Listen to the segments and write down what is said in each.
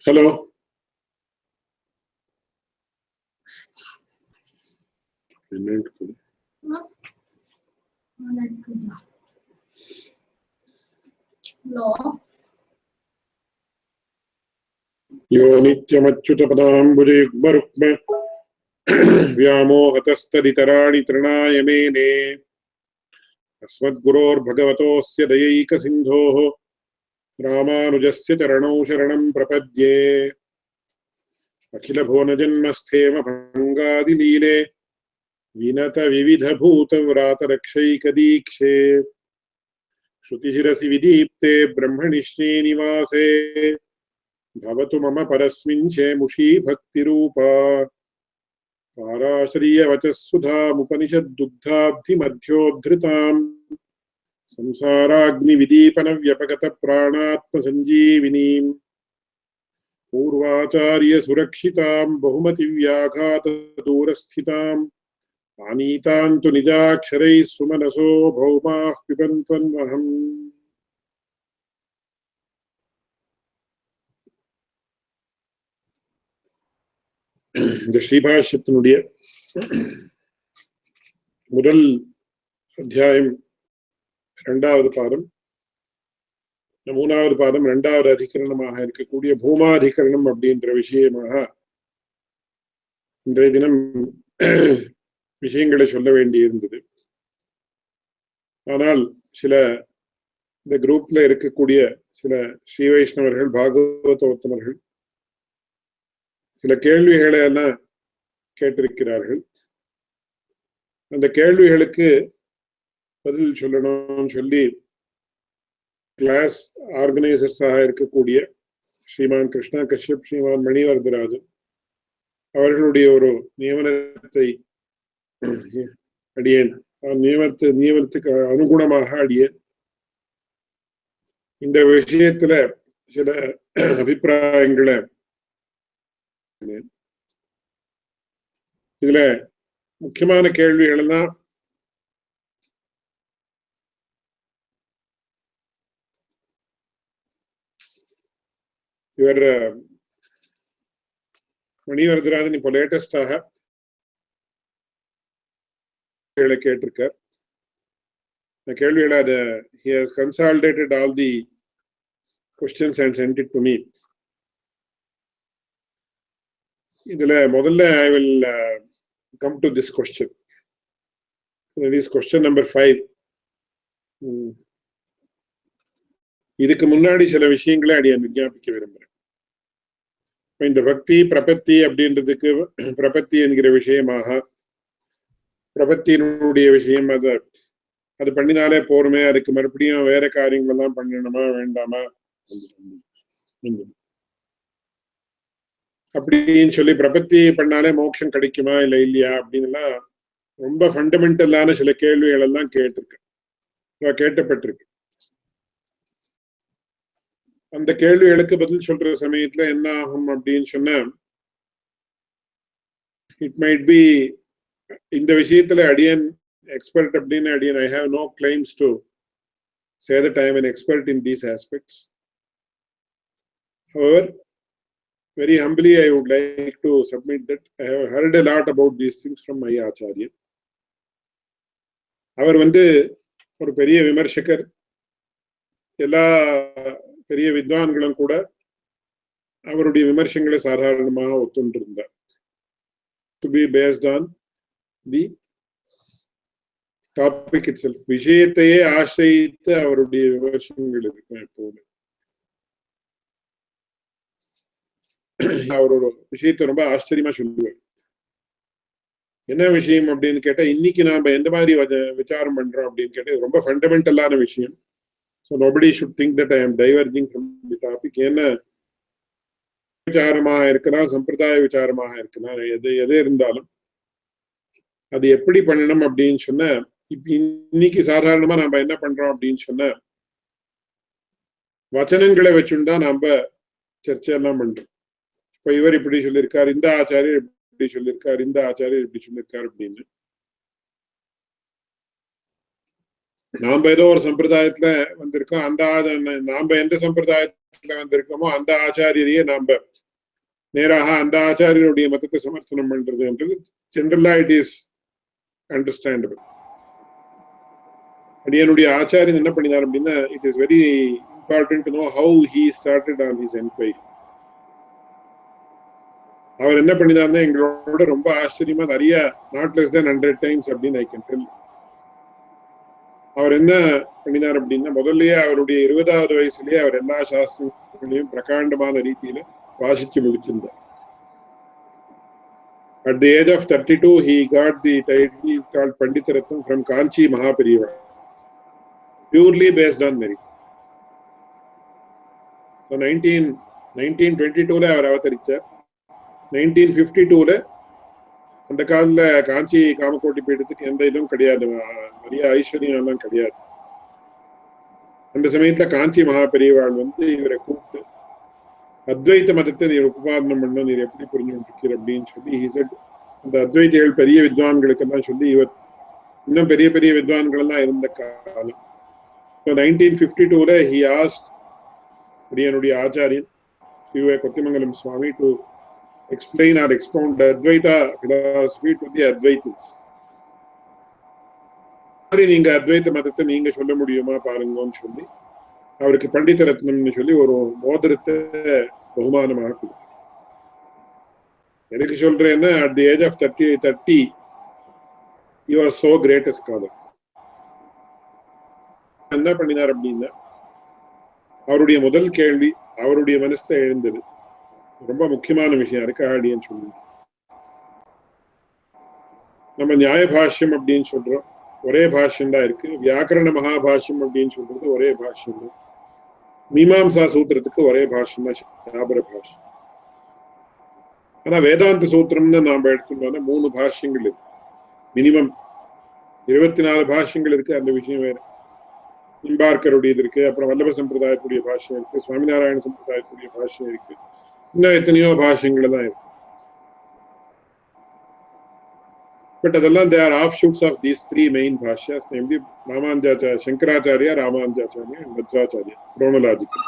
Hello. Yo nityamachyutapadambujayugmarukma vyamohatastaditarani trinaya mene asmadguror bhagavatosya dayayika sindhoh Ramanujasya charanau sharanam prapadye akhila bhuvana janmasthema bhangadi leele vinata vividha bhuta vrata rakshayika dikshe Shrutishirasi vidipte brahmani srinivase bhavatu mama parasminche mushi bhakti rupa parashriya vachasudha upanishad duddhabdhi madhyodhritam samsaragni vidipana vyapagata pranatma sanjeevinim purvacharya surakshitam bahumati vyaghata durasthitam anitantu nijaksharai sumanaso bhaumah pibantvannaham. இந்த ஸ்ரீபாஷ்யத்தினுடைய முதல் அத்தியாயம் இரண்டாவது பாதம், மூணாவது பாதம் இரண்டாவது அதிகரணமாக இருக்கக்கூடிய பூமாதிகரணம் அப்படின்ற விஷயமாக இன்றைய தினம் விஷயங்களை சொல்ல வேண்டியிருந்தது. ஆனால் சில இந்த குரூப்ல இருக்கக்கூடிய சில ஸ்ரீ வைஷ்ணவர்கள், பாகவதோத்தமர்கள் சில கேள்விகளை எல்லாம் கேட்டிருக்கிறார்கள். அந்த கேள்விகளுக்கு பதில் சொல்லணும்னு சொல்லி கிளாஸ் ஆர்கனைசர்ஸாக இருக்கக்கூடிய ஸ்ரீமான் கிருஷ்ணா கஷ்யப், ஸ்ரீமான் மணிவர்தராஜன் அவர்களுடைய ஒரு நியமனத்தை அடியேன் நியமனத்துக்கு அனுகுணமாக அடியேன் இந்த விஷயத்துல சில அபிப்பிராயங்களை இதுல முக்கியமான கேள்விகள் எல்லாம் இவர் மணிவர்தராஜன் இப்போ லேட்டஸ்டாக கேட்டிருக்கார். இந்த கேள்விகளை அதை he has consolidated all the questions and sent it to me. இதுல முதல்ல I will come to this question. That is question number 5. இதுக்கு முன்னாடி சில விஷயங்களை அடியான் விஞ்ஞாபிக்க விரும்புறேன். இந்த பக்தி பிரபத்தி அப்படின்றதுக்கு பிரபத்தி என்கிற விஷயமாக பிரபத்தியினுடைய விஷயம் அது பண்ணினாலே போருமே, அதுக்கு மறுபடியும் வேற காரியங்கள் எல்லாம் பண்ணணுமா வேண்டாமா அப்படின்னு சொல்லி பிரபத்தி பண்ணாலே மோட்சம் கிடைக்குமா இல்ல இல்லையா அப்படின்னு எல்லாம் ரொம்ப ஃபண்டமெண்டலான சில கேள்விகள் எல்லாம் கேட்டப்பட்டிருக்கு. அந்த கேள்விகளுக்கு பதில் சொல்ற சமயத்துல என்ன ஆகும் அப்படின்னு சொன்னா, இட் மைட் பி இந்த விஷயத்துல அடியன் எக்ஸ்பர்ட் அப்படின்னு அடியன் I have no claims to say that I am an expert in these aspects. However, very humbly I would like to submit that I have heard a lot about these things from my acharya. அவர் ஒரு பெரிய விமர்சகர், எல்லா பெரிய வித்வான்களும் கூட அவருடைய விமர்சனங்களை சாதாரணமாக ஒத்துண்டிருந்தார். To be based on the topic itself, விஷயத்தையே ஆசிரித்து அவருடைய விமர்சனங்கள் இருக்கும். எப்போது அவர் ஒரு விஷயத்தை ரொம்ப ஆச்சரியமா சொல்லுவார். என்ன விஷயம் அப்படின்னு கேட்டா, இன்னைக்கு நாம எந்த மாதிரி விசாரம் பண்றோம் அப்படின்னு கேட்டா ரொம்ப ஃபண்டமெண்டலான விஷயம். So nobody should think that I am diverging from the topic. என்ன விசாரமாக இருக்கலாம், சம்பிரதாய விசாரமாக இருக்கலாம், எது இருந்தாலும் அது எப்படி பண்ணணும் அப்படின்னு சொன்னா, இப்ப இன்னைக்கு சாதாரணமா நாம என்ன பண்றோம் அப்படின்னு சொன்னா, வச்சனங்களை வச்சுதான் நாம சர்ச்சையெல்லாம் பண்றோம். இப்ப இவர் இப்படி சொல்லியிருக்கார், இந்த ஆச்சாரியர் இப்படி சொல்லியிருக்கார், இந்த ஆச்சாரியர் இப்படி சொல்லியிருக்கார் அப்படின்னு. நாம ஏதோ ஒரு சம்பிரதாயத்துல வந்திருக்கோம், நாம எந்த சம்பிரதாயத்தை வந்திருக்கோமோ அந்த ஆச்சாரியரையே நாம நேராக அந்த ஆச்சாரியருடைய மதத்தை சமர்த்தனம் பண்றதுன்றது ஜெனரலா இட் இஸ் அண்டர்ஸ்டாண்டபிள். என்னுடைய ஆச்சாரியன் என்ன பண்ணினார் அப்படின்னா, it is very important to know how he started on his enquiry. அவர் என்ன பண்ணினார்னா எங்களோட ரொம்ப ஆச்சரியமா நிறைய நாட் லெஸ் தென் 100 times அப்படின்னு ஐ கேன் டெல். அவர் என்ன பண்ணினார் அப்படின்னா, முதல்லயே அவருடைய 20வது வயசுலயே அவர் எல்லா சாஸ்திரங்களையும் பிரகாண்டமான ரீதியில வாசிச்சு முடிச்சிருந்தார். At the age of 32, he got the title called Pandit Ratnam from Kanchi Mahaperiva, purely based on merit. So 1922 அவர் அவதரிச்சார். 1952 அந்த காலத்துல காஞ்சி காமக்கோட்டி பீடத்துக்கு எந்த இதுவும் கிடையாது, நிறைய ஐஸ்வர்யம் எல்லாம் கிடையாது. அந்த சமயத்துல காஞ்சி மகாபெரியவாள் இவரை கூப்பிட்டு அத்வைத்த மதத்தை நீர் உபாதனம் பண்ணணும், நீர் எப்படி புரிஞ்சுட்டு அப்படின்னு சொல்லி அந்த அத்வைத்திகள் பெரிய வித்வான்களுக்கெல்லாம் சொல்லி, இவர் இன்னும் பெரிய பெரிய வித்வான்கள் எல்லாம் இருந்த காலம். 1952 he asked என்னுடைய ஆச்சாரியன் ஸ்ரீ கொத்திமங்கலம் சுவாமி to explain or expound the Advaita philosophy to the Advaitins. நீங்க அத்வைத்த மதத்தை நீங்க சொல்ல முடியுமா பாருங்கன்னு சொல்லி அவருக்கு பண்டித ரத்னம்னு சொல்லி ஒரு மோதிரத்தை பகுமானமாக கொடுத்தார். எதுக்கு சொல்றேன்னா, at the age of 30 you are so great a scholar. என்ன பண்ணினார் அப்படின்னா, அவருடைய முதல் கேள்வி அவருடைய மனசுல எழுந்தது ரொம்ப முக்கியமான விஷயம் இருக்காடின்னு சொல்லி, நம்ம நியாய பாஷ்யம் அப்படின்னு சொல்றோம், ஒரே பாஷ்யம் தான் இருக்கு. வியாக்கரண மகாபாஷ்யம் அப்படின்னு சொல்றது ஒரே பாஷ்யம் தான். மீமாம்சா சூத்திரத்துக்கு ஒரே பாஷ்யம் தான் சாபர பாஷ்யம். ஆனா வேதாந்த சூத்திரம்னு நாம எடுத்துட்டோம்னா 3 பாஷ்யங்கள் இருக்கு, மினிமம் 24 பாஷ்யங்கள் இருக்கு. அந்த விஷயம் வேற. நிம்பார்க்கருடையது இருக்கு, அப்புறம் வல்லப சம்பிரதாயத்துடைய பாஷ்யம் இருக்கு, சுவாமிநாராயண சம்பிரதாயத்துடைய பாஷ்யம் இருக்கு, இன்னும் எத்தனையோ பாஷ்யங்கள் தான் இருக்கு. பட் அதெல்லாம் they are offshoots of these 3 main bhashyas, namely Ramanuja, Shankaracharya, Ramanuja.org and Madhvacharya, chronological.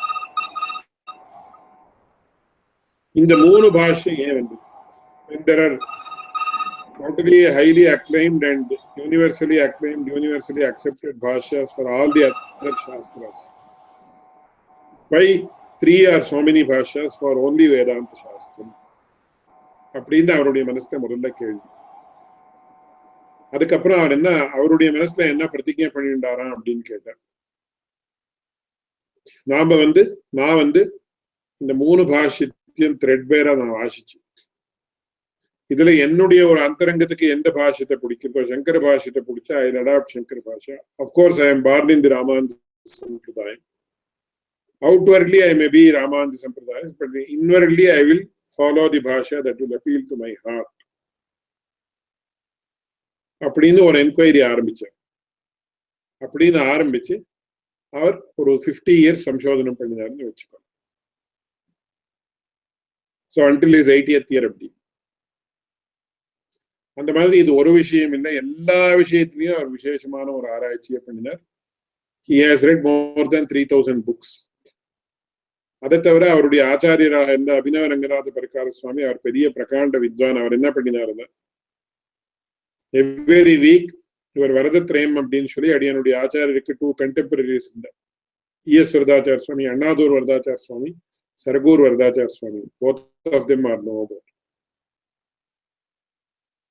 இந்த 3 பாஷ்யம் ஏன் வந்து, when there are totally highly acclaimed and universally acclaimed, universally accepted bhashyas for all the other shastras, why 3 or so many bhashyas for only Vedanta Shastram? அப்படின்னு அவருடைய மனசுல முதல்ல கேள்வி. அதுக்கப்புறம் அவர் அவருடைய மனசுல என்ன பிரதிஜை பண்ணிட்டாராம் அப்படின்னு கேட்டார். நான் இந்த 3 பாஷ்யத்தையும் த்ரெட்பேரா நான் வாசிச்சு, இதுல என்னுடைய ஒரு அந்தரங்கத்துக்கு எந்த பாஷ்யத்தை பிடிக்கிறதோ, சங்கர பாஷ்யத்தை பிடிச்சா I adopt Shankara Bhashya. Of course I am born in the Ramanuja சம்பிரதாயம். Outwardly I may be Ramanuja Sampradaya, but inwardly I will follow the bhasha that will appeal to my heart. அப்படின்னு ஒரு என்கொயரி ஆரம்பிச்சார். அப்படின்னு ஆரம்பிச்சு அவர் ஒரு 50 years சம்சோதனம் பண்ணினார்னு வச்சுக்கோ. So until his 80th year அப்படி. அந்த மாதிரி இது ஒரு விஷயம் இல்லை, எல்லா விஷயத்திலையும் அவர் விசேஷமான ஒரு ஆராய்ச்சியை பண்ணினார். He has read more than 3000 books. அதை தவிர அவருடைய ஆச்சாரியராக இருந்த அபினவ ரங்கநாத பரிகார சுவாமி அவர் பெரிய பிரகாண்ட வித்வான். அவர் என்ன பண்ணினாருன்னா, எவ்ரி வீக் இவர் வரதத்ரயம் அப்படின்னு சொல்லி அடியனுடைய ஆச்சாரியருக்கு 2 contemporaries இருந்தார். E.S. Varadachara Swami, Annathur Varadachara Swami, சரகூர் Varadachara Swami. Both of them are known about.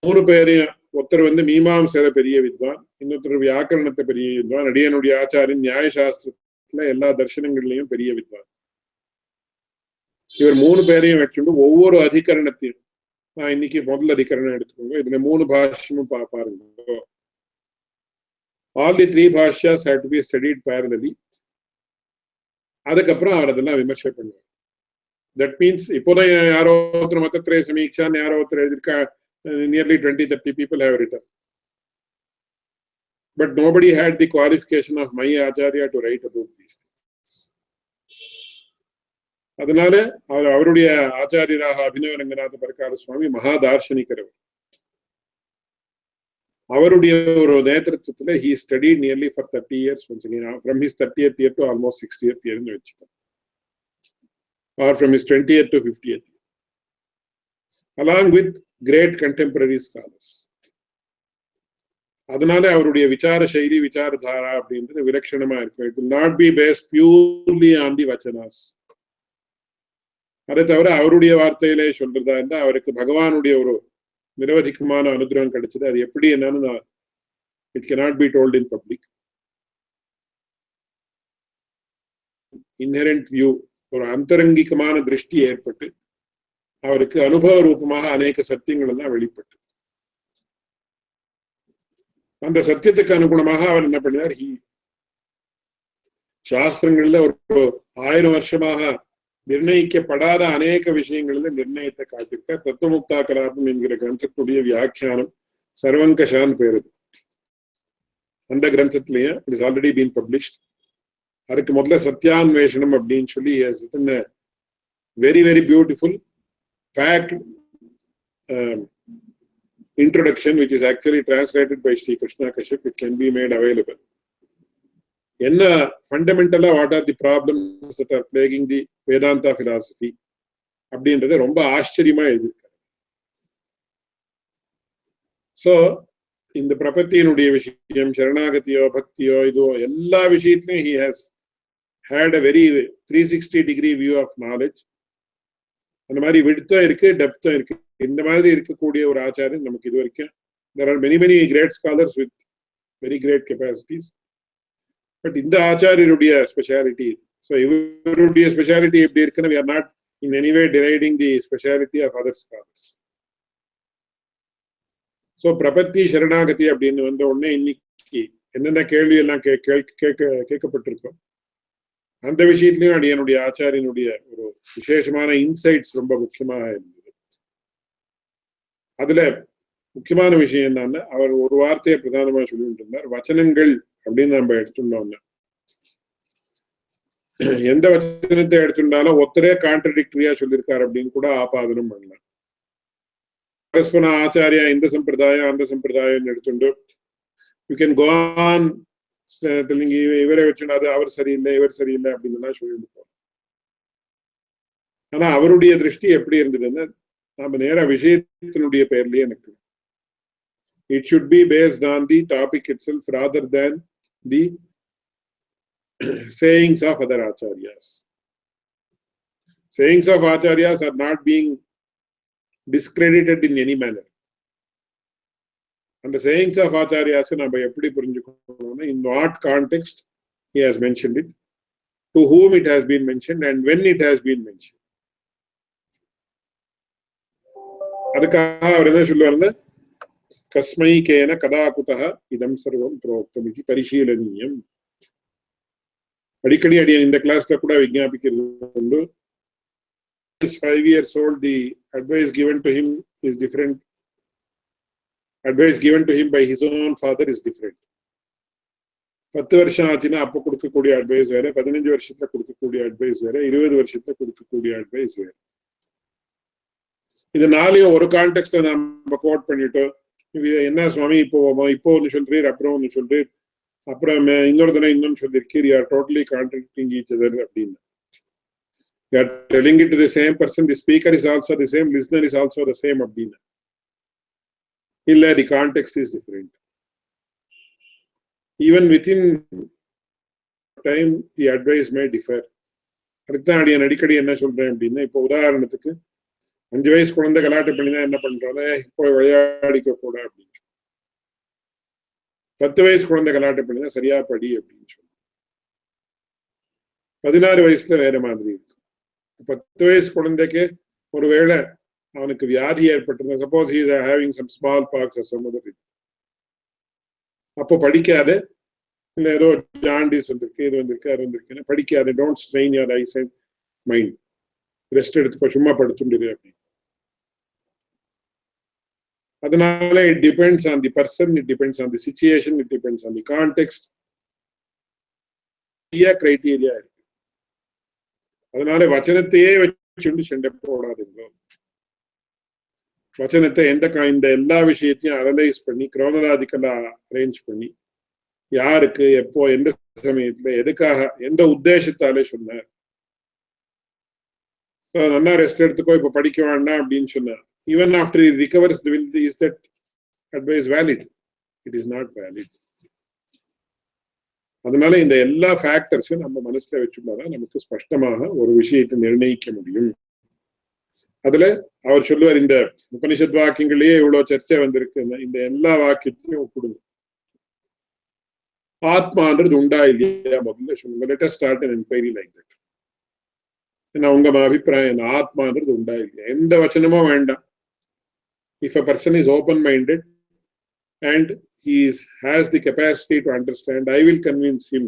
3 பேரையும், ஒருத்தர் மீமாம்சையில பெரிய வித்வான், இன்னொருத்தர் வியாக்கரணத்தை பெரிய வித்வான், அடியனுடைய ஆச்சாரியன் நியாயசாஸ்திரத்துல எல்லா தர்சனங்கள்லயும் பெரிய வித்வான். இவர் 3 பேரையும் வச்சுட்டு ஒவ்வொரு அதிகரணத்தையும், நான் இன்னைக்கு முதல் அதிகரணம் எடுத்துக்கோங்க, இதுல 3 பாஷ்யமும் பாருங்க. All the 3 bhashyas had to be studied parallelly. அதுக்கப்புறம் அவர் அதெல்லாம் விமர்சை பண்ணுவார். That means இப்போதான் யாரோ ஒருத்தர் மத்தத்ரய சமீக்ஷான்னு யாரோ ஒருத்தர் எழுதியிருக்கா, nearly 20-30 people have written. But nobody had the qualification of my acharya to write about these things. அதனால அவருடைய ஆச்சாரியராக அபினவ ரங்கநாத பரிகார சுவாமி மகா தார்ஷனிகர். அவருடைய ஒரு நேதൃത്വத்துல he studied nearly for 30 years once again, from his 30th year to almost 60th year ன்னு வச்சுக்கோங்க. or from his 20th to 50th, along with great contemporary scholars. அதனால அவருடைய விசார சைலி விசாரதாரா அப்படின்றது விலட்சணமா இருக்கும். It will not be based purely on the vachanas. அதை தவிர அவருடைய வார்த்தையிலே சொல்றதா இருந்தா அவருக்கு பகவானுடைய ஒரு நிரவதிகமான அனுகிரகம் கிடைச்சது. அது எப்படி என்னன்னு it cannot be told in public. Inherent view, ஒரு அந்தரங்கிகமான திருஷ்டி ஏற்பட்டு அவருக்கு அனுபவ ரூபமாக அநேக சத்தியங்கள் எல்லாம் வெளிப்பட்டு அந்த சத்தியத்துக்கு அனுகுணமாக அவர் என்ன பண்ணார், சாஸ்திரங்கள்ல ஒரு 1000 வருஷமாக நிர்ணயிக்கப்படாத அநேக விஷயங்கள்ல நிர்ணயத்தை காட்டியிருக்கார். தத்துவமுக்தா கலாபம் என்கிற கிரந்தத்துடைய வியாக்கியானம் சர்வங்கஷான் பேரு. அந்த கிரந்தத்திலேயே it is already been published. அதுக்கு முதல்ல சத்யான்வேஷனம் அப்படின்னு சொல்லி very very beautiful packed introduction, which is actually translated by Sri Krishna Kashyap. It can be made available. Enna fundamentally what are the problems that are plaguing the Vedanta philosophy அப்படின்றது ரொம்ப ஆச்சரியமா எழுதியிருக்காரு. So இந்த பிரபத்தியினுடைய விஷயம், சரணாகதியோ பக்தியோ இதோ எல்லா விஷயத்திலையும் he has had a very 360-degree view of knowledge. அந்த மாதிரி விடுத்தும் இருக்கு, டெப்த்தும் இருக்கு. இந்த மாதிரி இருக்கக்கூடிய ஒரு ஆச்சாரியன் நமக்கு இது வரைக்கும் there are many great scholars with very great capacities, but இந்த ஆச்சாரியருடைய ஸ்பெஷாலிட்டி, ஸோ இவருடைய ஸ்பெஷாலிட்டி எப்படி இருக்குன்னு we are not in any way deriding the speciality of other scholars. So பிரபத்தி சரணாகதி அப்படின்னு வந்த உடனே இன்னைக்கு என்னென்ன கேள்வி எல்லாம் கேட்கப்பட்டிருக்கோம், அந்த விஷயத்திலையும் என்னுடைய ஆச்சாரியனுடைய ஒரு விசேஷமான இன்சைட்ஸ் ரொம்ப முக்கியமாக இருந்தது. அதுல முக்கியமான விஷயம் என்னன்னா, அவர் ஒரு வார்த்தையை பிரதானமா சொல்லிட்டு இருந்தார், வச்சனங்கள் அப்படின்னு நம்ம எடுத்துட்டோம்னா எந்த வச்சனத்தை எடுத்துட்டாலும் ஒத்தரே கான்ட்ரடிக்டரியா சொல்லியிருக்காரு அப்படின்னு கூட ஆபாதனம் பண்ணலாம். பரஸ்பர ஆச்சாரியா இந்த சம்பிரதாயம் அந்த சம்பிரதாயம் எடுத்துட்டு யூ கேன் கோ ஆன் இவரை வச்சுனாது அவர் சரியில்லை இவர் சரியில்லை அப்படின்னு சொல்லிட்டு போறோம். ஆனா அவருடைய திருஷ்டி எப்படி இருந்ததுன்னா, நாம நேரா விஷயத்தினுடைய பெயர்லயே எனக்கு it should be based on the topic itself rather than the sayings of other acharyas. Sayings of acharyas are not being discredited in any manner. And the sayings of acharyas நம்ம எப்படி புரிஞ்சுக்கணும்னா, in what context he has mentioned it, to whom it has been mentioned, and when it has been mentioned. அதுக்காக அவர் என்ன சொல்லுவாருன்னா, கஸ்மை கேன கதாகுதः இதம் சர்வம் புரோக்தம் இது பரிசீலனீயம். அடிக்கடி இந்த கிளாஸ்ல கூட விஞ்ஞாபிக்கிறது உண்டு. 5 years old, the advice given to him is different. Advice given to him by his own father is different. 10 வருஷம் ஆச்சுன்னா அப்ப கொடுக்கக்கூடிய அட்வைஸ் வேற, 15 வருஷத்துல கொடுக்கக்கூடிய அட்வைஸ் வேற, 20 வருஷத்துல கொடுக்கக்கூடிய அட்வைஸ் வேற. இது நாளையும் ஒரு கான்டெக்ட்ல நம்ம கோட் பண்ணிட்டோம். என்ன சுவாமி இப்போ ஒன்னு சொல்றீர், அப்புறம் ஒன்னு சொல்றீர், அப்புறம் இன்னொரு தினம் இன்னொன்னு சொல்லிருக்கீர், you are totally contradicting each other அப்படின்னு. You are telling it to the same person, the speaker is also the same, listener is also the same அப்படின்னு. இல்ல, the context is different. Even within time the advice may differ. அதுதான் அடிக்கடி என்ன சொல்றேன் அப்படின்னா, இப்போ உதாரணத்துக்கு 5 வயசு குழந்தை கலாட்டை பண்ணிதான் என்ன பண்றாங்க, இப்போ விளையாடிக்க கூட அப்படின்னு சொல்லி. 10 வயசு குழந்தை கலாட்டை பண்ணிதான் சரியா படி அப்படின்னு சொல்லி. 16 வயசுல வேற மாதிரி இருக்கு. 10 வயசு குழந்தைக்கு ஒருவேளை அவனுக்கு வியாதி ஏற்பட்டிருந்த, suppose he is having some small pox or some other thing, அப்போ படிக்காத, இல்ல ஏதோ ஜாண்டிஸ் வந்திருக்கு, இது வந்திருக்கு, அது வந்திருக்குன்னு படிக்காத. Don't strain your eyes and mind, rest எடுத்துக்கோ, சும்மா படுத்துட்டு அப்படி. அதனால it depends on the person, it depends on the situation, it depends on the context. Criteria இருக்கு. அதனால வச்சனத்தையே வச்சுட்டு சண்டை போடாதுங்க. வச்சனத்தை இந்த எல்லா விஷயத்தையும் அனலைஸ் பண்ணி குரோனலாஜிக்கலா அரேஞ்ச் பண்ணி, யாருக்கு எப்போ எந்த சமயத்துல எதுக்காக எந்த உத்தேசத்தாலே சொன்னார், நல்லா ரெஸ்ட் எடுத்துக்கோ, இப்ப படிக்க வேண்டாம் அப்படின்னு சொன்னா, even after he recovers, is that advice valid? It is not valid. அதனால இந்த எல்லா ஃபேக்டர்ஸும் நம்ம மனசுல வச்சுட்டாதான் நமக்கு ஸ்பஷ்டமாக ஒரு விஷயத்தை நிர்ணயிக்க முடியும். அதுல அவர் சொல்லுவார், இந்த உபனிஷத் வாக்கியங்களையே இவ்வளவு சர்ச்சை வந்திருக்கு, இந்த எல்லா வாக்கியத்தையும் ஒப்பிடுங்க. ஆத்மான்றது உண்டா இல்லையா முதல்ல சொல்லுங்க. Let us start an inquiry like that. என்ன உங்க அபிப்பிராயம் என்ன? ஆத்மான்றது உண்டா இல்லையா? எந்த வச்சனமும் வேண்டாம். If a person is open-minded and he has the capacity to understand, I will convince him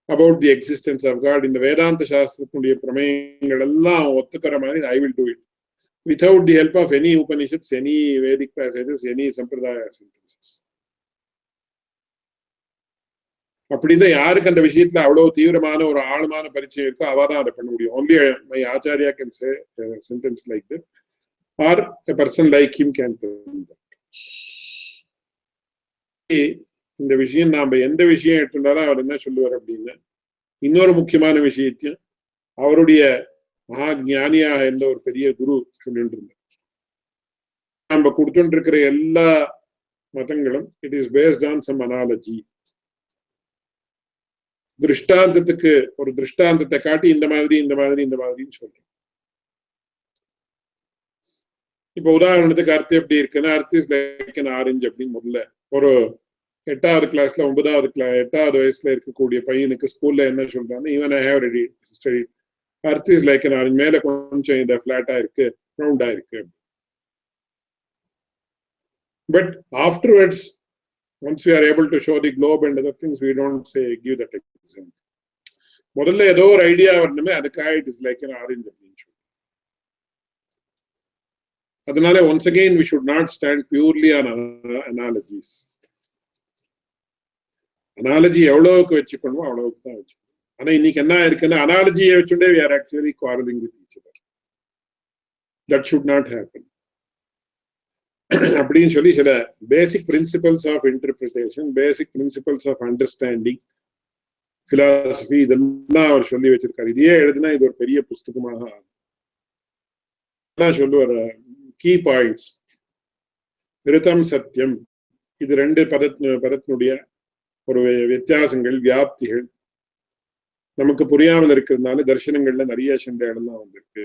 about the existence of God. In the Vedanta Shastratinuடைய பிரமேயங்கள் எல்லாம் ஒத்துக்கிற மாதிரி I will do it without the help of any Upanishads, any Vedic passages, any Sampradaya sentences. அப்படின்னா யாருக்கு அந்த விஷயத்துல அவ்வளவு தீவிரமான ஒரு ஆழமான பரிச்சயம் இருக்கோ அவதான் அதை பண்ண முடியும். Only my Acharya can say a sentence like that, or a person like him can do that. இந்த விஷயம் நாம எந்த விஷயம் எடுத்துட்டாலும் அவர் என்ன சொல்லுவார் அப்படின்னா, இன்னொரு முக்கியமான விஷயத்தையும் அவருடைய மகா ஞானியாக இருந்த ஒரு பெரிய குரு சொல்லிட்டு இருந்தார். நம்ம கொடுத்துட்டு இருக்கிற எல்லா மதங்களும் it is based on some analogy. திருஷ்டாந்தத்துக்கு ஒரு திருஷ்டாந்தத்தை காட்டி இந்த மாதிரி இந்த மாதிரி இந்த மாதிரின்னு சொல்றோம். இப்ப உதாரணத்துக்கு அர்த்தம் எப்படி இருக்குன்னா, அர்த்தம் இஸ் லைக் an orange அப்படின்னு முதல்ல ஒரு 8வது கிளாஸ்ல 8வது வயசுல இருக்கக்கூடிய பையனுக்கு ஸ்கூல்ல என்ன சொல்றாங்க, even I have ready study, அர்த்தம் இஸ் லைக் an orange, மேல கொஞ்சம் இந்த பிளாட்டா இருக்கு, ரவுண்டா இருக்கு. But afterwards, once we are able to show the globe and other things, we don't say give that example. முதல்ல ஏதோ ஒரு ஐடியா வரணுமே, அதுக்காக it is like an orange அப்படின்னு சொல்லி. அதனால once again we should not stand purely on analogies. Analogy எவ்வளவுக்கு வச்சுக்கணுமோ அவ்வளவுக்கு தான் வச்சுக்கணும். ஆனா இன்னைக்கு என்ன இருக்குன்னா, அனாலஜியை வச்சுட்டே we are actually quarreling with each other. That should not happen. அப்படின்னு சொல்லி சில basic principles of interpretation, basic principles of understanding, philosophy, இதெல்லாம் அவர் சொல்லி வச்சிருக்காரு. இதையே எழுதுனா இது ஒரு பெரிய புஸ்தகமாக சொல்லுவார். கீ பாயிண்ட்ஸ், ரிதம், சத்தியம், இது ரெண்டு பதத்தினுடைய ஒரு வித்தியாசங்கள், வியாப்திகள் நமக்கு புரியாமல் இருக்கிறதுனால தர்சனங்கள்ல நிறைய சண்டை இடம்லாம் வந்திருக்கு.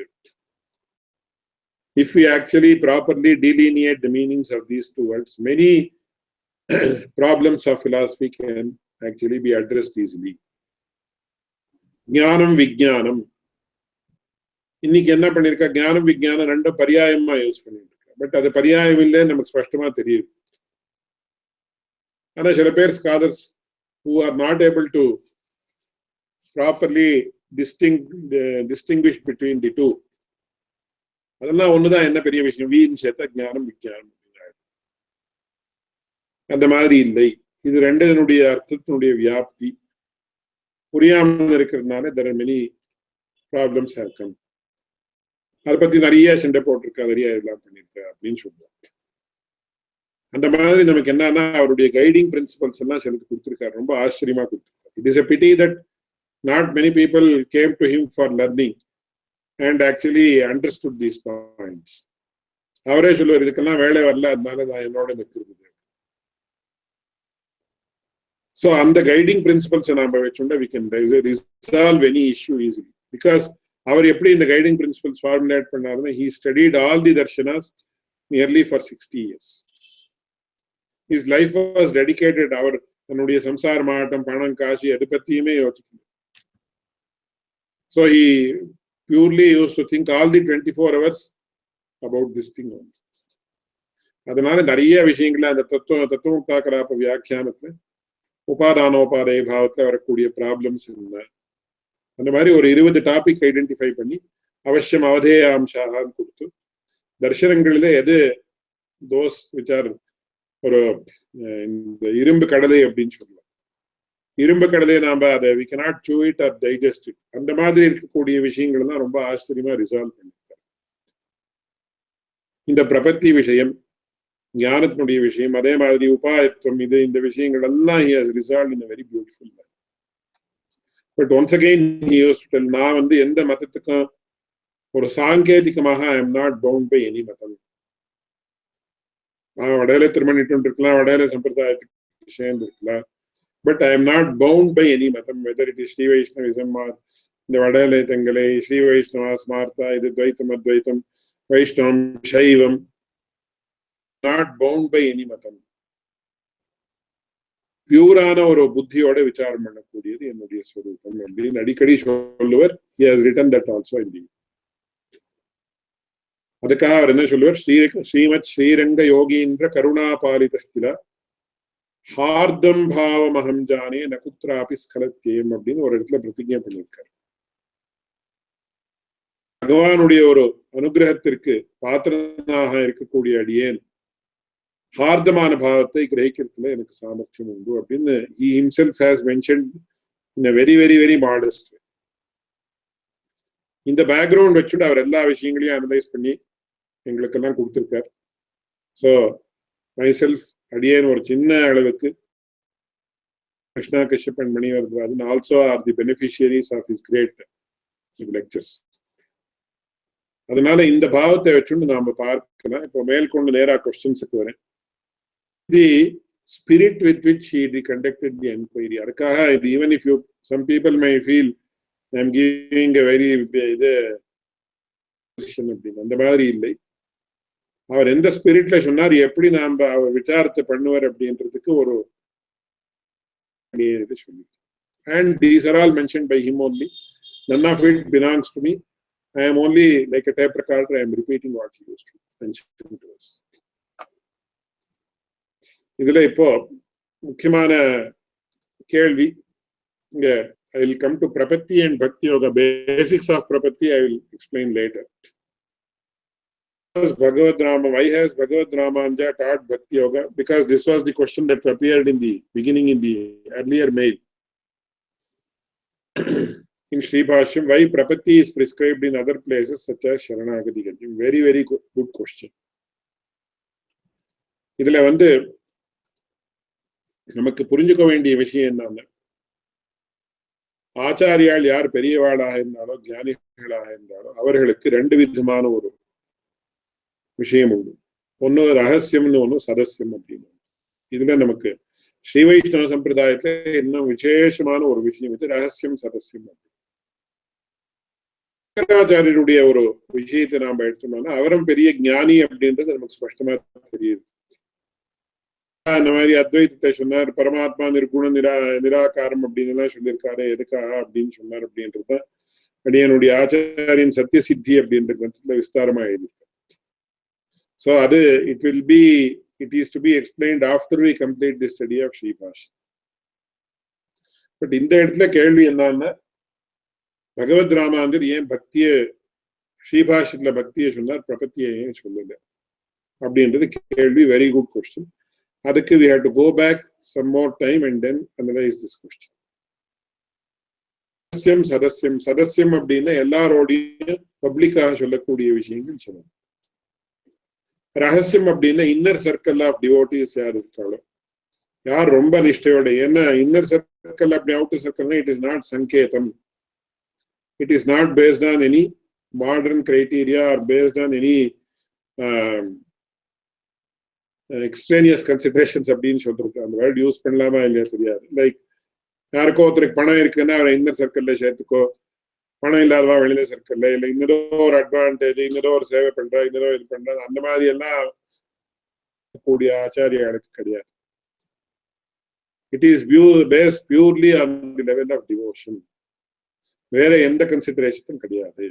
If we actually properly delineate the meanings of these two words, many problems of philosophy can actually be addressed easily. ஞானம், விஞ்ஞானம், இன்னைக்கு என்ன பண்ணிருக்கா, ஞானம் விஞ்ஞானம் ரெண்டும் பரியாயமா யூஸ் பண்ணிட்டு இருக்கா. பட் அது பரியாயம் இல்லைன்னு நமக்கு ஸ்பஷ்டமா தெரியுது. ஆனா சில பேர் scholars who are not able to properly distinguish between the two, அதெல்லாம் ஒண்ணுதான், என்ன பெரிய விஷயம், வீண் சேர்த்த ஞானம் விஞ்ஞானம். அந்த மாதிரி இல்லை. இது ரெண்டினுடைய அர்த்தத்தினுடைய வியாப்தி புரியாமல் இருக்கிறதுனால there are many problems have come. அதை பத்தி நிறைய சண்டை போட்டிருக்கா, நிறைய எல்லாம் பண்ணிருக்கா அப்படின்னு சொல்லுவாங்க. அந்த மாதிரி நமக்கு என்னன்னா, அவருடைய கைடிங் பிரின்சிபல்ஸ் எல்லாம் சிலருக்கு கொடுத்திருக்காரு, ரொம்ப ஆச்சரியமா கொடுத்திருக்காரு. It is a pity that not many people came to him for learning and actually understood these points. அவரே சொல்லுவார், இதுக்கெல்லாம் வேலை வரல, அதனால நான் என்னோட நிற்கிறது. So அந்த கைடிங் பிரின்சிபல்ஸை நாம வச்சுட்டா we can resolve any issue easily. Because அவர் எப்படி இந்த கைடிங் பிரின்சிபல்ஸ் ஃபார்முலேட் பண்ணாருன்னா, he studied all the darshanas nearly for 60 years. His life was dedicated. அவர் தன்னுடைய சம்சார மாட்டம், பணம், காசு எது பத்தியுமே யோசிக்கல. So he purely used to think all the 24 hours about this thing only. அதனால நிறைய விஷயங்கள அந்த தத்துவமுக்தா கலாப வியாக்கியானத்துல உபாதானோபாதய பாவத்துல வரக்கூடிய ப்ராப்ளம்ஸ் என்ன, அந்த மாதிரி ஒரு 20 டாபிக் ஐடென்டிஃபை பண்ணி அவசியம் அவதேயாம்சான்னு கொடுத்து, தர்சனங்களில எது தோஸ் விச்சார் ஒரு இந்த இரும்பு கடலை அப்படின்னு சொல்லலாம். இரும்பு கடலையை நாம அதை we cannot chew it or digest it, அந்த மாதிரி இருக்கக்கூடிய விஷயங்கள் தான் ரொம்ப ஆச்சரியமா ரிசால்வ் பண்ணிருக்காரு. இந்த பிரபத்தி விஷயம், ஞானத்தினுடைய விஷயம், அதே மாதிரி உபாயத்துவம், இது இந்த விஷயங்கள் எல்லாம் he has resolved in a very beautiful way. But once again, he used to tell, நான் வந்து எந்த மதத்துக்கும் ஒரு சாங்கேதிகமாக I am not bound by any மதம். நான் வடையில திருமணிட்டு இருக்கலாம், வடையில சம்பிரதாயத்துக்கு சேர்ந்து இருக்கலாம். But I am not bound by any மதம், whether it is Sri Vaishnavism or இந்த வடையில தங்களை ஸ்ரீ வைஷ்ணவா ஸ்மார்த்தா, இது துவைத்தம் அத்வைத்தம், வைஷ்ணவம் சைவம், not bound by any மதம். பியூரான ஒரு புத்தியோட விசாரம் பண்ணக்கூடியது என்னுடைய ஸ்வரூபம் அப்படின்னு அடிக்கடி சொல்லுவர். He has written that also in the. அதுக்காக அவர் என்ன சொல்லுவார்? ஸ்ரீமத் ஸ்ரீரங்க யோகீந்திர கருணாபாலிதஸ்தில ஹார்தம் பாவமஹம் ஜானே நகுத்ராபி ஸ்கலத்யேம் அப்படின்னு ஒரு இடத்துல பிரதிஜை பண்ணியிருக்காரு. பகவானுடைய ஒரு அனுகிரகத்திற்கு பாத்திரனாக இருக்கக்கூடிய அடியேன் ஹார்தமான பாவத்தை கிரகிக்கிறதுல எனக்கு சாமர்த்தியம் உண்டு அப்படின்னு he himself has mentioned in a very very very modest way. இந்த பேக்ரவுண்ட் வச்சுட்டு அவர் எல்லா விஷயங்களையும் அனலைஸ் பண்ணி எங்களுக்கெல்லாம் கொடுத்திருக்கார். ஸோ மைசெல்ஃப் அடியேன் ஒரு சின்ன அளவுக்கு Krishna Kashyap and Manivaradarajan also are the beneficiaries of his great lectures. அதனால இந்த பாவத்தை வச்சுட்டு நாம பார்க்கலாம். இப்போ மேற்கொண்டு நேரா கொஸ்டின்ஸுக்கு வரேன். The spirit with which he conducted the inquiry. அதுக்காக even if you some people may feel I am giving a very இது position அப்படின்னு அந்த மாதிரி இல்லை. அவர் எந்த ஸ்பிரிட்ல சொன்னார், எப்படி நாம அவர் விசாரத்தை பண்ணுவார் அப்படின்றதுக்கு ஒரு சொல்லி. And these are all mentioned by him only. None of it belongs to me. I am only like a tape recorder. I am repeating what he used to mention to us. இதுல இப்போ முக்கியமான கேள்வி இங்க I will come to Prapatti and Bhakti Yoga. Basics of Prapatti I will explain later. Why has Bhagavad Ramanuja taught Bhakti Yoga? Because this was the question that appeared in the beginning in the earlier mail. In Sribhashyam, why Prapatti is prescribed in other places such as Sharanagati? Very very good question. இதுல வந்து நமக்கு புரிஞ்சுக்க வேண்டிய விஷயம் என்னன்னா, ஆச்சாரியால் யார் பெரியவாளாக இருந்தாலோ ஞானிகளாக இருந்தாலோ அவர்களுக்கு ரெண்டு விதமான ஒரு விஷயம் உண்டு. ஒன்னு ரகசியம்னு ஒண்ணு சதஸ்யம் அப்படின்னு. இதுல நமக்கு ஸ்ரீ வைஷ்ணவ சம்பிரதாயத்துல இன்னும் விசேஷமான ஒரு விஷயம் இது ரகசியம் சதஸ்யம். சங்கராச்சாரியருடைய ஒரு விஷயத்தை நாம எடுத்தோம்னா அவரும் பெரிய ஞானி அப்படின்றது நமக்கு ஸ்பஷ்டமா தெரியுது. அந்த மாதிரி அத்வைதத்தை சொன்னார், பரமாத்மா நிர்குண நிராகாரம் அப்படின்னு எல்லாம் சொல்லியிருக்காரு. எதுக்காக அப்படின்னு சொன்னார் அப்படின்றதுதான் அடியனுடைய ஆச்சாரியன் சத்திய சித்தி அப்படின்ற கிரந்தத்துல விஸ்தாரமா எழுதியிருக்காரு. So அது it is to be explained after we complete the study of Sribhashyam. But இந்த இடத்துல கேள்வி என்னன்னா, பகவத் ராமானுஜர் ஏன் பக்திய ஸ்ரீபாஷ்யத்துல பக்தியை சொன்னார், பிரபத்தியை ஏன் சொல்லல அப்படின்றது கேள்வி. Very good question. அதுக்கு we have to go back some more time and then analyze this question. சதஸ்யம் அப்படின்னா எல்லாரோடையும் பப்ளிக்காக சொல்லக்கூடிய விஷயங்கள் சொல்லணும். ரகசியம் அப்படின்னா இன்னர் சர்க்கிள் ஆஃப் டிவோட்டிஸ் யார் இருக்காளோ, யார் ரொம்ப நிஷ்டையோட. ஏன்னா இன்னர் சர்க்கிள் அப்படி அவுட்டர் சர்க்கிள்னா இட் இஸ் நாட் சங்கேதம். It is not based on any modern criteria or based on any extraneous considerations அப்படின்னு சொல்றது. அந்த வேர்ட் யூஸ் பண்ணலாமா இல்லையா தெரியாது. லைக் யாருக்கோ ஒருத்தருக்கு பணம் இருக்குன்னா அவரை இன்னர் சர்க்கிள்ல சேர்த்துக்கோ, பணம் இல்லாதவா வெளியில சர்க்கிள்ல, இல்லை இன்னதோ ஒரு அட்வான்டேஜ், இன்னதோ ஒரு சேவை பண்ற, இன்னதோ இது பண்ற, அந்த மாதிரி எல்லாம் கூடிய ஆச்சாரியாளுக்கு கிடையாது. It is based purely on the level of devotion. வேற எந்த கன்சிடரேஷனும் கிடையாது.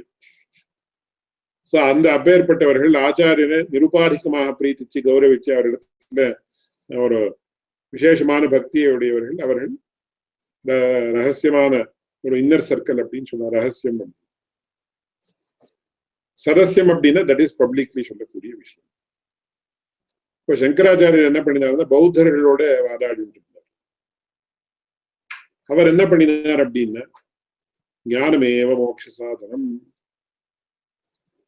சோ அந்த அப்பேற்பட்டவர்கள் ஆச்சாரியனை நிருபாதிகமாக பிரீத்திச்சு கௌரவிச்சு அவரிடத்துல ஒரு விசேஷமான பக்தியை உடையவர்கள். அவர்கள் ரகசியமான ஒரு இன்னர் சர்க்கிள் அப்படின்னு சொன்னார். ரகசியம் சதஸ்யம் அப்படின்னா தட் இஸ் பப்ளிக்லி சொல்லக்கூடிய விஷயம். இப்போ சங்கராச்சாரியர் என்ன பண்ணினாருன்னா பௌத்தர்களோட வாதாடிட்டு இருந்தார். அவர் என்ன பண்ணினார் அப்படின்னா, ஞானமேவ மோட்ச சாதனம்,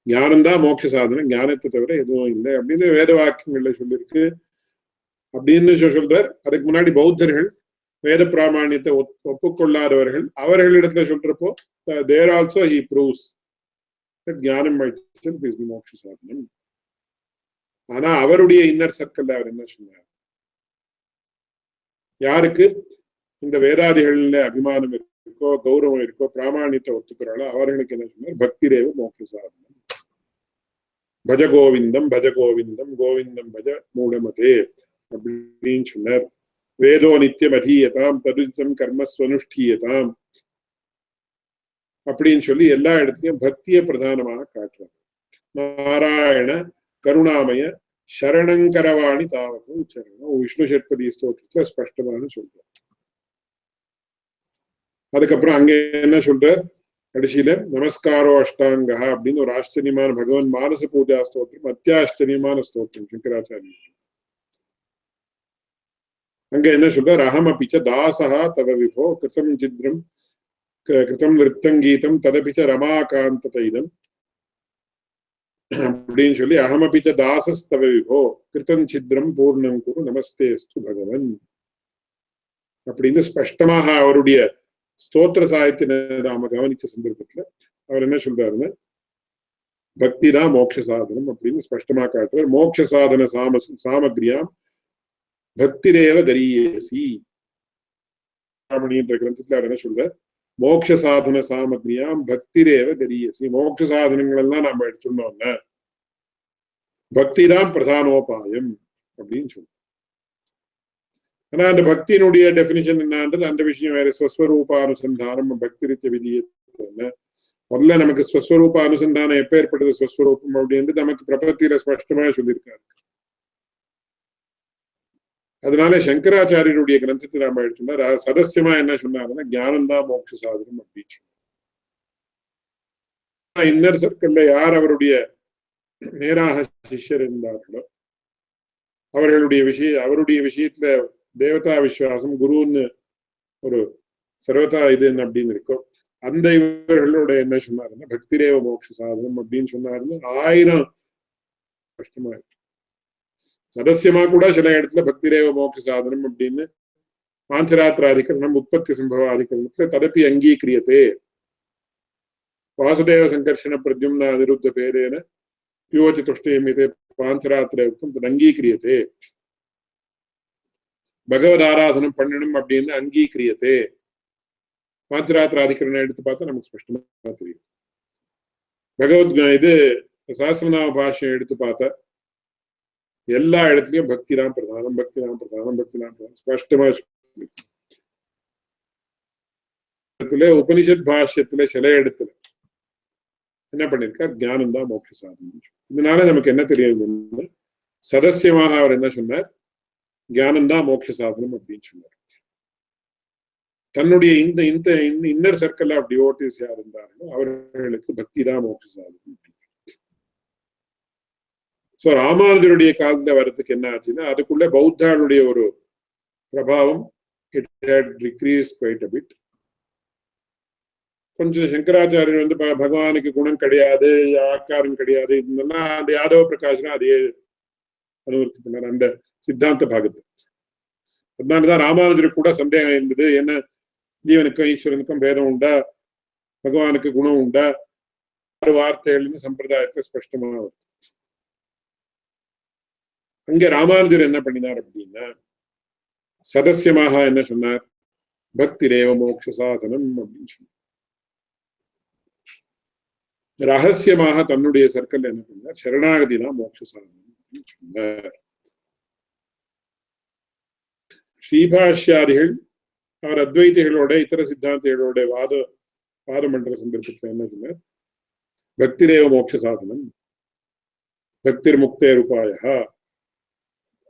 ஞானம்தான் மோட்ச சாதனம், ஞானத்தை தவிர எதுவும் இல்லை அப்படின்னு வேத வாக்கியங்கள்ல சொல்லியிருக்கு அப்படின்னு சொல்றார். அதுக்கு முன்னாடி பௌத்தர்கள் வேத பிராமணியத்தை ஒப்புக்கொள்ளாதவர்கள் அவர்களிடத்துல சொல்றப்போ there also he proves that ஞானம் itself is the மோட்ச சாதனம். ஆனா அவருடைய இன்னர் சர்க்கிள் அவர் என்ன சொன்னார், யாருக்கு இந்த வேதாதிகள்ல அபிமானம் இருக்கோ கௌரவம் இருக்கோ பிராமணியத்தை ஒத்துக்கிறாளோ அவர்களுக்கு என்ன சொன்னார், பக்திரேவ மோட்ச சாதனம். பஜ கோவிந்தம் பஜ கோவிந்தம் கோவிந்தம் பஜ மூடமதே அப்படின்னு சொன்னார். வேதோ நித்தியம் அதீயதாம் ததுஜம் கர்மஸ்வனுஷ்டீயதாம் அப்படின்னு சொல்லி எல்லா இடத்துலயும் பக்தியை பிரதானமாக காட்டுறாங்க. நாராயண கருணாமய சரணங்கரவாணி தாவகம் சரணம் விஷ்ணு ஷட்பதி ஸ்தோத்திரத்துல ஸ்பஷ்டமாக சொல்றார். அதுக்கப்புறம் அங்க என்ன சொல்ற, கடைசியில நமஸ்காரோ அஷ்டாங்கா அப்படின்னு ஒரு ஆச்சரியமான பகவான் மானச பூஜா ஸ்தோத்திரம், அத்தியாச்சரியமான ஸ்தோத்திரம் சங்கராச்சாரிய. அங்க என்ன சொல்ற, அகம் அபிச்ச தாசா தவ விபோ கிருதம் சித்ரம் கிருதம் நிருத்தங்கீதம் ததபிச்ச ரமாகாந்த தைதம் அப்படின்னு சொல்லி அகமபிச்ச தாசஸ்தவ விபோ கிருதம் சித்ரம் பூர்ணம் குரு நமஸ்தேஸ்து பகவன் அப்படின்னு ஸ்பஷ்டமாக அவருடைய ஸ்தோத்திர சாயத்தின நாம கவனிச்ச சந்தர்ப்பத்துல அவர் என்ன சொல்றாருன்னா, பக்தி தான் மோட்ச சாதனம் அப்படின்னு ஸ்பஷ்டமா காட்டுறார். மோட்ச சாதன சாமகிரியாம் பக்திரேவ கரியேசி அப்படின்ற கிரந்தத்துல அவர் என்ன சொல்றார், மோட்ச சாதன சாமகிரியாம் பக்திரேவ கரியேசி. மோட்ச சாதனங்கள் எல்லாம் நாம எடுத்துட்டோம்னா பக்தி தான் பிரதானோபாயம் அப்படின்னு சொல்றோம். ஆனா அந்த பக்தியினுடைய டெபினிஷன் என்னன்றது அந்த விஷயம் வேற. ஸ்வஸ்வரூபானுசந்தானம் பக்தி ரீதிய விதியை முதல்ல நமக்கு ஸ்வஸ்வரூப அனுசந்தானம் எப்ப ஏற்பட்டது ஸ்வஸ்வரூபம் அப்படின்றது நமக்கு பிரபத்தியில ஸ்பஷ்டமா சொல்லியிருக்காரு. அதனால சங்கராச்சாரியருடைய கிரந்தத்தை நாம எடுத்தோம்னா சதசியமா என்ன சொன்னாருன்னா ஞானம்தான் மோட்ச சாதனம் அப்படின்னு சொன்னார். இன்னர் சர்க்கிள்ல யார் அவருடைய நேராக சிஷ்யர் இருந்தார்களோ அவருடைய விஷயத்துல தேவதா விஸ்வாசம் குருன்னு ஒரு சர்வதா இது அப்படின்னு இருக்கும். அந்த இவர்களோட என்ன சொன்னாருன்னா பக்திரேவ மோட்ச சாதனம் அப்படின்னு சொன்னாருன்னு 1000 கஷ்டமா இருக்கு. சதசியமா கூட சில இடத்துல பக்திரேவ மோட்ச சாதனம் அப்படின்னு பாஞ்சராத்திராதிகரணம் உற்பத்தி சம்பவாதிகரணத்துல ததப்பி அங்கீகிரியத்தே வாசுதேவ சங்கர்ஷண பிரத்யும்ன அனிருத்த பேரேன யோசி துஷ்டயமிதே பாஞ்சராத்திர உக்தம் தது அங்கீகிரியத்தே. பகவத் ஆராதனம் பண்ணணும் அப்படின்னு அங்கீகிரியத்தே. பாஞ்சராத்திராதிகரணம் எடுத்து பார்த்தா நமக்கு ஸ்பஷ்டமா தெரியும். பகவத் இது சாஸ்திரநாம பாஷ்யம் எடுத்து பார்த்தா எல்லா இடத்துலயும் பக்தி தான் பிரதானம் பக்தி தான் பிரதானம் பக்தி தான் பிரதானம் ஸ்பஷ்டமா உபனிஷத் பாஷ்யத்துல சில இடத்துல என்ன பண்ணிருக்கார், ஞானம் தான் மோட்ச சாதனம். இதனால நமக்கு என்ன தெரியும், சதசியமாக அவர் என்ன சொன்னார், ஞானம் தான் மோட்ச சாதனம் அப்படின்னு சொன்னார். தன்னுடைய இந்த இன்னர் சர்க்கிள் ஆஃப் டிவோட்டிஸ் யார் இருந்தார்களோ அவர்களுக்கு பக்தி தான் மோட்ச சாதனம். சோ ராமானுஜருடைய காலத்துல வர்றதுக்கு என்ன ஆச்சுன்னா அதுக்குள்ள பௌத்தாளுடைய ஒரு பிரபாவம் கொஞ்சம் சங்கராச்சாரியர் வந்து பகவானுக்கு குணம் கிடையாது ஆக்காரம் கிடையாது இதெல்லாம் அந்த யாதவ பிரகாஷ்னா அதையே அனுவர்த்தி பண்ணார் அந்த சித்தாந்த பாகத்தை. அதனாலதான் ராமானுஜருக்கு கூட சந்தேகம் இருந்தது, என்ன ஜீவனுக்கும் ஈஸ்வரனுக்கும் பேதம் உண்டா, பகவானுக்கு குணம் உண்டா, வார்த்தைகள்னு சம்பிரதாயத்தை ஸ்பஷ்டமா வருது. அங்க ராமானுஜர் என்ன பண்ணினார் அப்படின்னா சதசியமாக என்ன சொன்னார், பக்திரேவ மோட்ச சாதனம் அப்படின்னு சொன்னார். ரகசியமாக தன்னுடைய சர்க்கிள் என்ன பண்ணார், சரணாகதி தான் மோட்ச சாதனம் அப்படின்னு சொன்னார். ஸ்ரீபாஷ்யாதிகள் அவர் அத்வைதிகளோட இதர சித்தாந்திகளோட வாதம் பண்ற சந்தர்ப்பத்துல என்ன சொன்னார், பக்திரேவ மோட்ச சாதனம் பக்திர் முக்தே ரூபாயா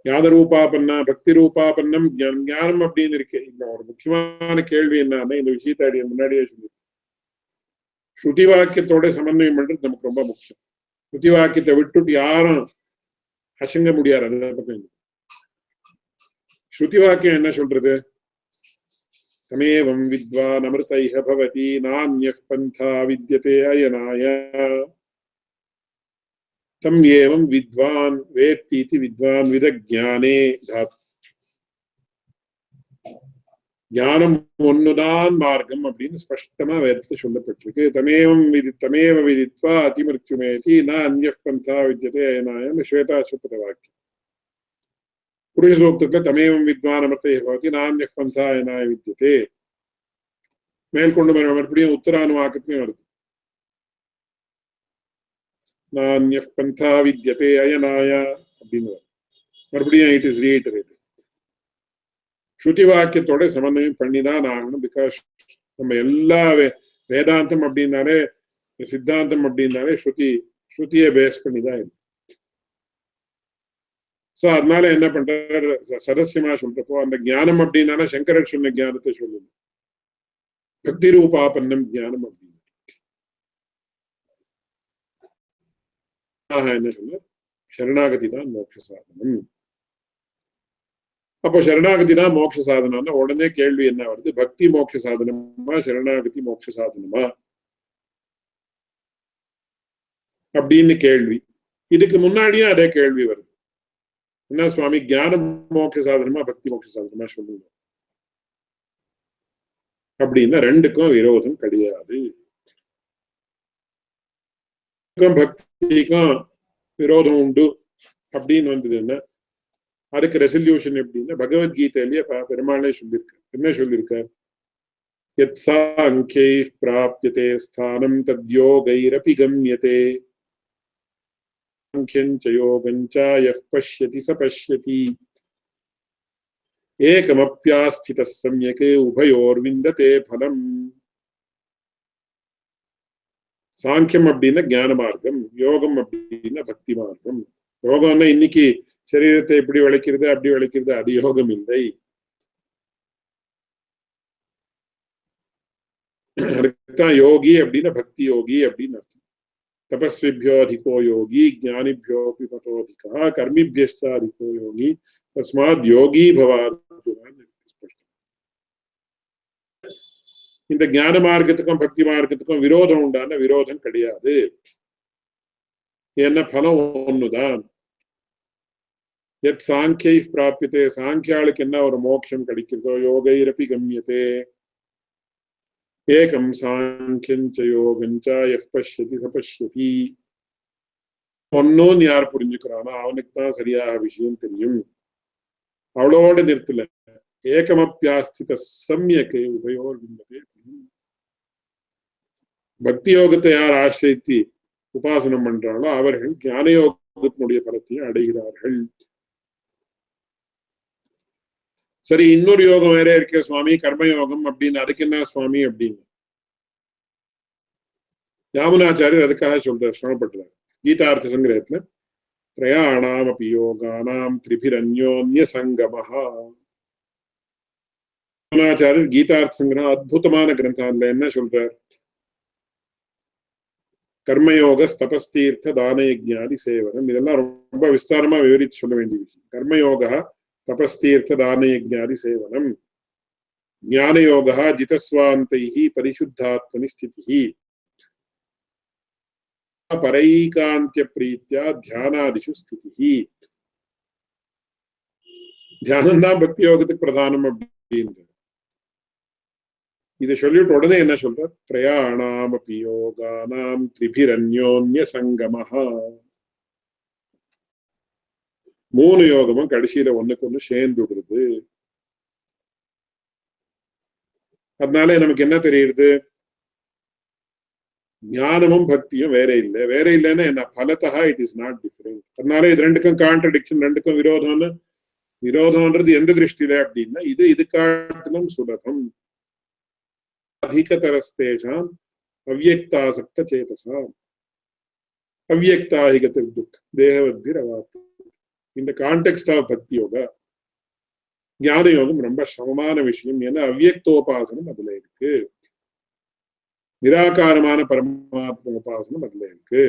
ஞான ரூபாபன்னா பக்தி ரூபாபன்னம் ஞானம் அப்படின்னு இருக்கு. இந்த ஒரு முக்கியமான கேள்வி என்னன்னா இந்த விஷயத்தை முன்னாடியே சொல்லி ஸ்ருதி வாக்கியத்தோட சமன்வயம் பண்றது நமக்கு ரொம்ப முக்கியம். ஸ்ருதி வாக்கியத்தை விட்டுட்டு யாரும் அசங்க முடியாது. அந்த பக்கம் ஸ்ருதி வாக்கியம் என்ன சொல்றது, தமேவம் வித்வான் அமிர்தைஹ பவதி நான்யः பந்தா வித்யதே அயனாய தம் ஏவம் வித்வான் வேத்தி வித்வான் விதஜ்ஞானே தாத். ஞானம் ஒண்ணுதான் மார்க்கம் அப்படின்னு ஸ்பஷ்டமா வேதத்துல சொல்லப்பட்டிருக்கு. தமேவ விதித்வா அதிமிருத்யுமேதி ந அன்ய பந்தா வித்யதே அயனாயம் ஸ்வேதாஸ்வத்திர வாக்கியம். புருஷ சூக்தத்துல தமேவம் வித்வான் அமர்த்தே பவதி நான்ய பந்தா அயனாய வித்யதே. மேற்கொண்டு மறுபடியும் உத்தரானுவாக்கத்திலையும் வருது. நான்ய பந்தா வித்யதே அயனாய அப்படின்னு மறுபடியும் இட் இஸ் ரீஇட்டரேட்டட். ஸ்ருதி வாக்கியத்தோட சமன்வயம் பண்ணிதான் ஆகணும். பிகாஸ் நம்ம எல்லா வேதாந்தம் அப்படின்னாலே சித்தாந்தம் அப்படின்னாலே ஸ்ருதியை பேஸ் பண்ணிதான் இருக்கு. சோ அதனால என்ன பண்றாரு சதசியமா சொல்றப்போ அந்த ஞானம் அப்படின்னால சங்கரர் சொன்ன ஞானத்தை சொல்லணும். பக்தி ரூபாபன்னம் ஞானம் அப்படின்னு என்ன சொன்ன சரணாகதி தான் மோட்ச சாதனம். அப்போ சரணாகதி தான் மோட்ச சாதனம்னா உடனே கேள்வி என்ன வருது? பக்தி மோட்ச சாதனமா சரணாகதி மோட்ச சாதனமா அப்படின்னு கேள்வி. இதுக்கு முன்னாடியும் அதே கேள்வி வருது. என்ன சுவாமி ஞானம் மோட்ச சாதனமா பக்தி மோட்ச சாதனமா சொல்லுங்க அப்படின்னா ரெண்டுக்கும் விரோதம் கிடையாது. பக்திக்கும் விரோதம் உண்டு அப்படின்னு வந்ததுன்னா அதுக்கு ரெசல்யூஷன் எப்படின்னா பகவத்கீதையிலேயே பெருமாளே சொல்லியிருக்கார். என்ன சொல்லியிருக்கார்? யத் சாங்க்யை பிராப்யதே ஸ்தானம் தத்யோகைரபி கம்யதே சாங்க்யஞ்ச யோகஞ்ச யஃ பஷ்யதி ச பஷ்யதி ஏகமப்யாஸ்திதः சம்யக் உபயோர்விந்ததே பலம். சாங்கியம் அப்படின்னா ஞான மார்க்கம், யோகம் அப்படின்னா பக்தி மார்க்கம். யோகம்னா இன்னைக்கு சரீரத்தை எப்படி வளைக்கிறது அப்படி வளைக்கிறது, அது யோகம் இல்லை. அதுக்குதான் யோகி அப்படின்னா பக்தி யோகி அப்படின்னு அர்த்தம். தபஸ்விபியோ அதிகோ யோகி ஞானிபியோ மதோதிகா கர்மிபியஷ்டாதிகோ யோகி தஸ்மாத் யோகி பவார்ஜுன. இந்த ஞான மார்க்கத்துக்கும் பக்தி மார்க்கத்துக்கும் விரோதம் உண்டான விரோதம் கிடையாது. என்ன பலம் ஒண்ணுதான். எத் சாங்கியை பிராபியதே சாங்கியாளுக்கு என்ன ஒரு மோட்சம் கிடைக்கிறதோ யோகைரபி கம்யதே ஏகம் சாங்கியஞ்ச யோகஞ்ச யஃ பஷ்யதி ச பஷ்யதி. ஒன்னும் யார் புரிஞ்சுக்கிறானோ அவனுக்கு தான் சரியாக விஷயம் தெரியும். அவளோட நிறுத்தல. ஏகமப்யாஸ்தித சம்யக் உபயோர் விந்ததே. பக்தி யோகத்தை யார் ஆசிரித்து உபாசனம் பண்றாங்களோ அவர்கள் ஞான யோகத்தினுடைய பலத்தையும் அடைகிறார்கள். சரி, இன்னொரு யோகம் வேற இருக்க சுவாமி கர்மயோகம் அப்படின்னு, அதுக்கு என்ன சுவாமி அப்படின்னு யாமுனாச்சாரியர் அதுக்காக சொல்றார், சிரமப்பட்டுறார். கீதார்த்த சங்கிரகத்துல திரயாணாம் அபி யோகானாம் திரிபிரன்யோன்ய சங்கமஹா. யாமுனாச்சாரியர் கீதார்த்த சங்கிரகம் அற்புதமான கிரந்தம். என்ன சொல்றார்? கர்மயோக தபஸ்தீர்த்த தான யஜ்ஞாதி சேவனம். இதெல்லாம் ரொம்ப விஸ்தாரமா விவரித்து சொல்ல வேண்டிய விஷயம். கர்மயோக தபஸ்தீர்த்த தான யஜ்ஞாதி சேவனம். ஞானயோக ஜிதஸ்வாந்தைஹ பரிசுத்தாத்மனி ஸ்திதிஹ பரைகாந்திய பிரீத்யா தியானாதிஷு ஸ்திதிஹ. தியானம் தான் பக்தி யோகத்துக்கு பிரதானம் அப்படின்ற இதை சொல்லிட்டு உடனே என்ன சொல்ற? திரயாணாம் அபி யோகானாம் திரிபிரன்யோன்ய சங்கமஹா. மூணு யோகமும் கடைசியில ஒண்ணுக்கு ஒண்ணு சேர்ந்து விடுறது. அதனால நமக்கு என்ன தெரியுது? ஞானமும் பக்தியும் வேற இல்லை. வேற இல்லைன்னா என்ன? பலத்தா இட் இஸ் நாட் டிஃபரெண்ட். அதனால இது ரெண்டுக்கும் கான்ட்ரடிக்ஷன், ரெண்டுக்கும் விரோதம்னு. விரோதம்ன்றது எந்த திருஷ்டியில அப்படின்னா இது காட்டிலும் சுலபம். அதிகதரஸ்தேஷாம் அவ்யக்தாசக்த சேதசாம் அவ்யக்தாஹிகத துக்கம் தேகவத்திர் அவாப்தி. இந்த கான்டெக்ஸ்ட் ஆஃப் பக்தி யோகா ஞான யோகம் ரொம்ப சமமான விஷயம். ஏன்னா அவ்யக்தோபாசனம் அதுல இருக்கு, நிராகாரமான பரமாத்ம உபாசனம் அதுல இருக்கு.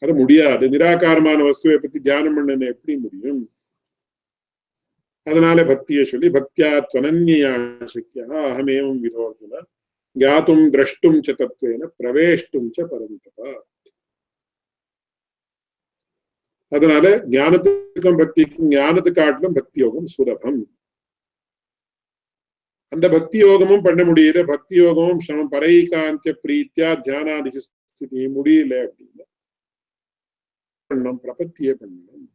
அது முடியாது. நிராகாரமான வஸ்துவை பத்தி தியானம் பண்ண எப்படி முடியும்? அதனால பக்தியை சொல்லி பக்தியா துவனன்யா சக்கியா அகமேவம் விதோர்ஜுன ஞாத்தும் திரஷ்டும் ச தத்வேன பிரவேஷ்டும் ச பரந்தபா. அதனால ஞானத்துக்கும் பக்திக்கும் ஞானத்து காட்டிலும் பக்தி யோகம் சுலபம். அந்த பக்தி யோகமும் பண்ண முடியல. பக்தி யோகமும் சமம் பரைகாந்த பிரீத்தியா தியானாதிக ஸ்திதி முடியல அப்படின்னு பண்ணணும், பிரபத்தியே பண்ணணும்.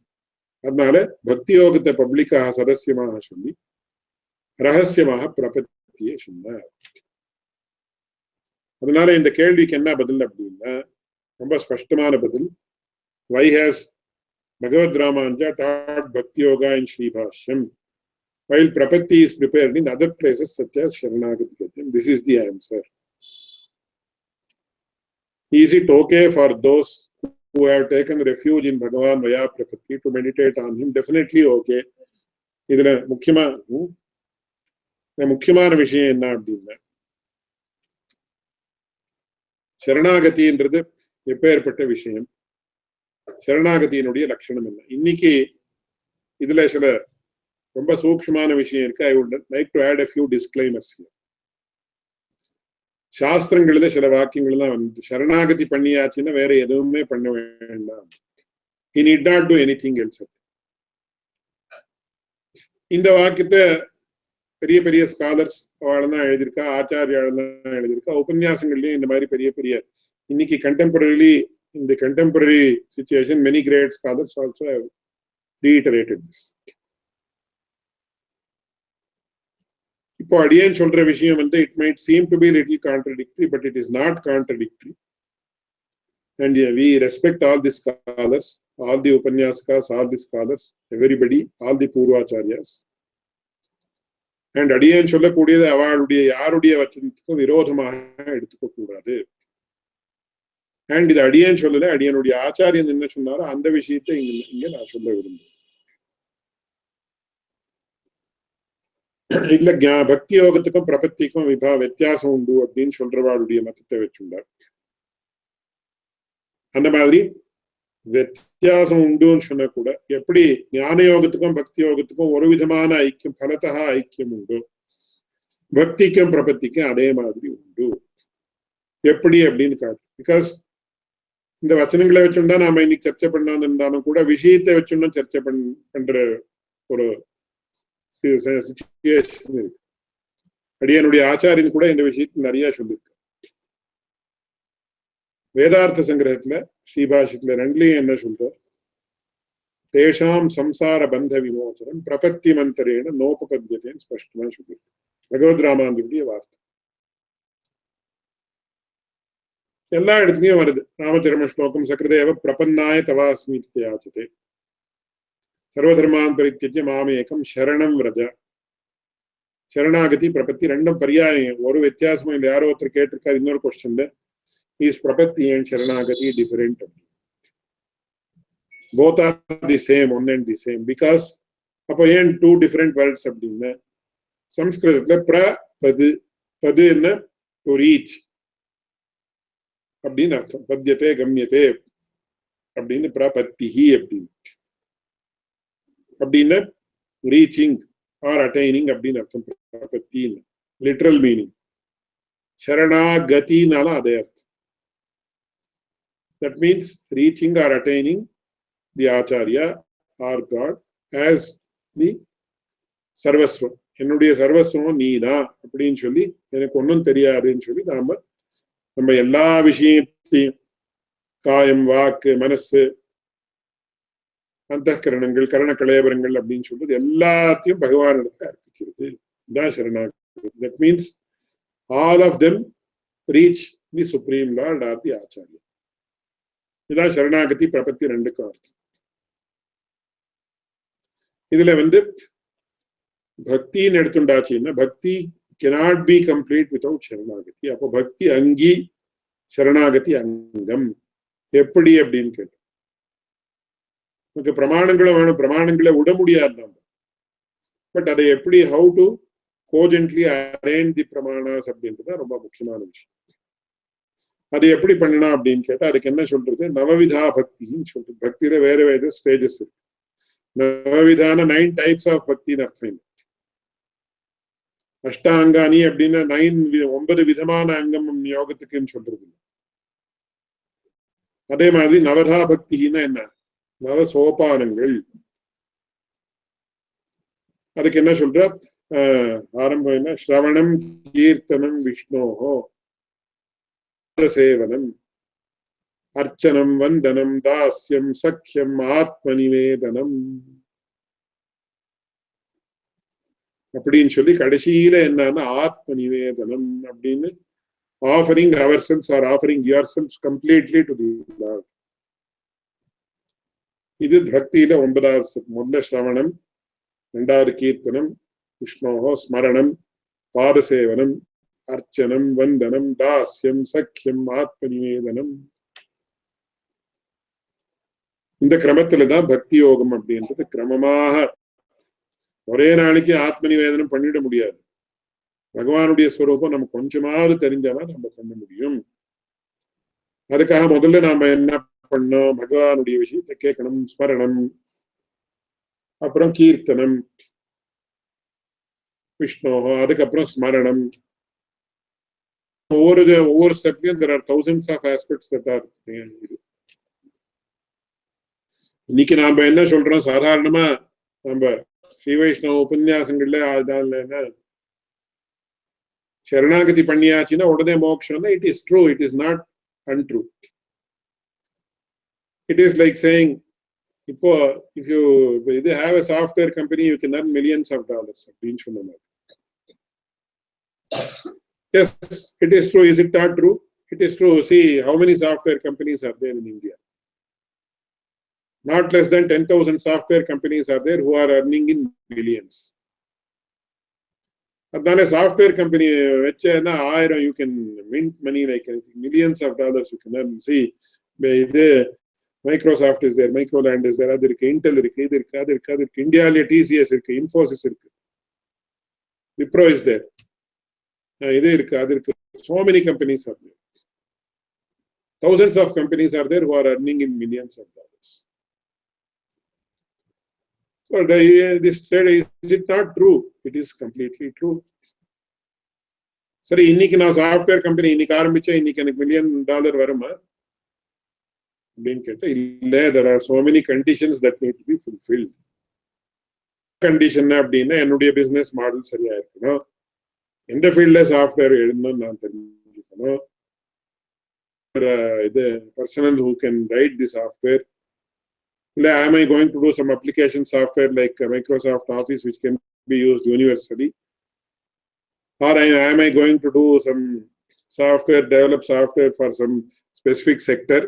அதனால பக்தி யோகத்தை பப்ளிக்காக சதசியமாக சொல்லி ரகசியமாக பிரபத்தியே சொன்னார். அதனால இந்த கேள்விக்கு என்ன பதில் அப்படின்னா ரொம்ப ஸ்பஷ்டமான பதில். Why has Bhagavad Ramanuja taught Bhakti Yoga in Sribhashyam while Prapatti is prepared in other places such as Sharanagati Gatyam? This is the answer. Is it okay for those who have taken refuge in Bhagavan via Prapatti to meditate on him? Definitely okay. இதுல முக்கியமான விஷயம் என்ன அப்படின்னா, சரணாகதின்றது எப்பேற்பட்ட விஷயம், சரணாகதியினுடைய லட்சணம் என்ன. இன்னைக்கு இதுல சில ரொம்ப சூக்ஷ்மமான விஷயம் இருக்கு. I would like to add a few disclaimers here. சாஸ்திரங்கள்ல சில வாக்கியங்கள் தான் வந்து சரணாகதி பண்ணியாச்சுன்னா வேற எதுவுமே பண்ண வேண்டாம். He need not do anything else. இந்த வாக்கியத்தை பெரிய பெரிய ஸ்காலர்ஸ் அவள்தான் எழுதியிருக்கா, ஆச்சாரியாள் தான் எழுதியிருக்கா. உபன்யாசங்கள்லயும் இந்த மாதிரி பெரிய பெரிய இன்னைக்கு contemporary in the contemporary situation many great scholars also have reiterated this. இப்போ அடியேன் சொல்ற விஷயம் வந்து it might seem to be little contradictory, but it is not contradictory. And we respect all the scholars, all the upanyasakas, all the scholars, everybody, all the purvacharyas. And அடியேன் சொல்லக்கூடியது அவளுடைய யாருடைய வச்சனத்துக்கும் விரோதமாக எடுத்துக்க கூடாது. அண்ட் இது அடியேன் சொல்லல, அடியனுடைய ஆச்சாரியன் என்ன சொன்னாரோ அந்த விஷயத்தை இங்க நான் சொல்ல விரும்புகிறேன். இல்ல பக்தி யோகத்துக்கும் பிரபத்திக்கும் வித்தியாசம் உண்டு அப்படின்னு சொல்றவாளுடைய மதத்தை வச்சுள்ளார். அந்த மாதிரி வித்தியாசம் உண்டுன்னு சொன்ன கூட எப்படி ஞான யோகத்துக்கும் பக்தி யோகத்துக்கும் ஒரு விதமான ஐக்கியம், பலத்தக ஐக்கியம் உண்டு, பக்திக்கும் பிரபத்திக்கும் அதே மாதிரி உண்டு. எப்படி அப்படின்னு காட்டு. பிகாஸ் இந்த வச்சனங்களை வச்சுண்டா நாம இன்னைக்கு சர்ச்சை பண்ணாம இருந்தாலும் கூட விஷயத்தை வச்சுன்னு சர்ச்சை பண்ற ஒரு சிச்சுவேஷன் இருக்கு. அடியனுடைய ஆச்சாரியன் கூட இந்த விஷயத்துல நிறைய சொல்லியிருக்கு. வேதார்த்த சங்கிரகத்துல ஸ்ரீபாஷ்யத்துல ரெண்டுலயும் என்ன சொல்ற, தேஷாம் சம்சார பந்த விமோசனம் பிரபத்தி மந்திரேன நோபபத்தியத்தைன்னு ஸ்பஷ்டமா சொல்லியிருக்கு. பகவத் ராமானுஜருடைய வார்த்தை எல்லா இடத்துலயும் வருது. ராமச்சரம ஸ்லோகம் சக்ரதேவ பிரபன்னாய தவாஸ்மி யாச்சதே சர்வதர்மான் பரித்யஜ்ய மாமேகம் சரணம் விரஜ. சரணாகதி பிரபத்தி ரெண்டும் பரியாயம், ஒரு வித்தியாசமும் இல்லை. யாரோ ஒருத்தர் கேட்டிருக்காரு இன்னொரு கொஸ்டின்ல, இஸ் பிரபத்தி அண்ட் சரணாகதி different? Both are the same, one and the same. Because அப்போ ஏன் டூ டிஃபரெண்ட் வேர்ட்ஸ் அப்படின்னு? சம்ஸ்கிருதத்துல பிரபது, பது என்ன, டு ரீச் அப்படின்னு அர்த்தம். பத்தியதே கம்யதே அப்படின்னு பிரபத்திஹி அப்படின்னு, அப்படின்னு ரீச்சிங் ஆர் அட்டைனிங் அப்படின்னு அர்த்தம் பிரபத்தின்னு லிட்ரல் மீனிங். சரணாகதினாலும் அதே அர்த்தம். That means reaching or attaining the Acharya or God as the சர்வஸ்வம். என்னுடைய சர்வஸ்வம் நீதான் அப்படின்னு சொல்லி, எனக்கு ஒன்றும் தெரியாதுன்னு சொல்லி நம்ம எல்லா விஷயத்தையும் காயம், வாக்கு, மனசு, அந்த கரணங்கள், கரண கலேபரங்கள் அப்படின்னு சொல்றது எல்லாத்தையும் பகவானிடத்தை அர்ப்பிக்கிறது. இதுதான் சரணாகதி. That means all of them reach the Supreme Lord or the Acharya. இதுதான் சரணாகதி பிரபத்தி ரெண்டுக்கும் அர்த்தம். இதுல வந்து பக்தின்னு எடுத்துட்டாச்சுன்னா பக்தி cannot be complete without சரணாகதி. அப்போ பக்தி அங்கி, சரணாகதி அங்கம். எப்படி அப்படின்னு கேட்டு நமக்கு பிரமாணங்களும் வேணும். பிரமாணங்களை விட முடியாது நம்ம. பட் அதை எப்படி, ஹவு டு கோஜென்ட்லி அரேஞ்ச் தி பிரமாணாஸ் அப்படின்றது ரொம்ப முக்கியமான விஷயம். அது எப்படி பண்ணணும் அப்படின்னு கேட்டா அதுக்கு என்ன சொல்றது, நவவிதா பக்தின்னு சொல்றது. பக்தியில வேற வேற ஸ்டேஜஸ் இருக்கு. நவவிதான 9 types ஆஃப் பக்தின்னு அர்த்தம் இல்லை. அஷ்டாங்கானி அப்படின்னா 9 விதமான அங்கம் யோகத்துக்குன்னு சொல்றது. அதே மாதிரி நவதா பக்தின்னா என்ன, நவ சோபானங்கள். அதுக்கு என்ன சொல்ற, ஆரம்பம் என்ன? ஸ்ரவணம் கீர்த்தனம் விஷ்ணோஹோ சேவனம் அர்ச்சனம் வந்தனம் தாஸ்யம் சக்கியம் ஆத்மநிவேதனம் அப்படின்னு சொல்லி கடைசியில என்னன்னா ஆத்ம நிவேதனம் அப்படின்னு offering ourselves or offering yourselves completely to the Lord. இது பக்தியில 9வது. முதல்ல ஸ்ரவணம், 2வது கீர்த்தனம், விஷ்ணோஹோ ஸ்மரணம், பாதசேவனம், அர்ச்சனம், வந்தனம், தாஸ்யம், சக்கியம், ஆத்ம நிவேதனம். இந்த கிரமத்துலதான் பக்தி யோகம் அப்படின்றது கிரமமாக. ஒரே நாளைக்கு ஆத்ம நிவேதனம் பண்ணிட முடியாது. பகவானுடைய ஸ்வரூபம் நம்ம கொஞ்சமாவது தெரிஞ்சாதான் நம்ம பண்ண முடியும். அதுக்காக முதல்ல நாம என்ன பண்ணோம்? பகவானுடைய விஷயத்தை கேட்கணும், ஸ்மரணம், அப்புறம் கீர்த்தனம் விஷ்ணு, அதுக்கப்புறம் ஸ்மரணம். ஒவ்வொரு ஸ்டெப்லயும் there are thousands of aspects that are. இன்னைக்கு நாம என்ன சொல்றோம்? சாதாரணமா நம்ம ஸ்ரீ வைஷ்ணவ உபன்யாசங்கள்ல என்ன சரணாகதி பண்ணியாச்சுன்னா உடனே மோட்சம்னா it is true, it is not untrue. It is like saying, இப்போ if you have a software company, you can earn millions of dollars அப்படின்னு சொன்ன மாதிரி. Yes, it is true. Is it not true? It is true. See how many software companies are there in India. Not less than 10,000 software companies are there who are earning in millions. அதனால software company வச்சேன்னா 1000 you can mint money like millions of dollars you can earn. See இது Microsoft is there, Microland is there, அது இருக்கு, Intel இருக்கு, இது இருக்கு, அது இருக்கு, அது இருக்கு, இந்தியாவிலே டிசிஎஸ் இருக்கு, இன்ஃபோசிஸ் இருக்கு, விப்ரோ இஸ் தேர், இது இருக்கு, அது இருக்கு. So many companies are there. Thousands of companies are there who are earning in millions of dollars. So this said, is it not true? It is completely true. சரி, இன்னைக்கு நான் software company இன்னைக்கு ஆரம்பிச்சேன், இன்னைக்கு எனக்கு $1 million வருமா அப்படின்னு கேட்டா இல்ல. there are so many conditions that need to be fulfilled. Condition அப்படின்னா என்னுடைய பிசினஸ் மாடல் சரியா இருக்கணும், எந்த ஃபீல்ட்ல சாஃப்ட்வேர் எழுதணும் நான் தெரிஞ்சுக்கணும், இது personal who can write the software, இல்ல am I going to do some application software like Microsoft Office which can be used universally, or am I going to do some software, develop software for some specific sector,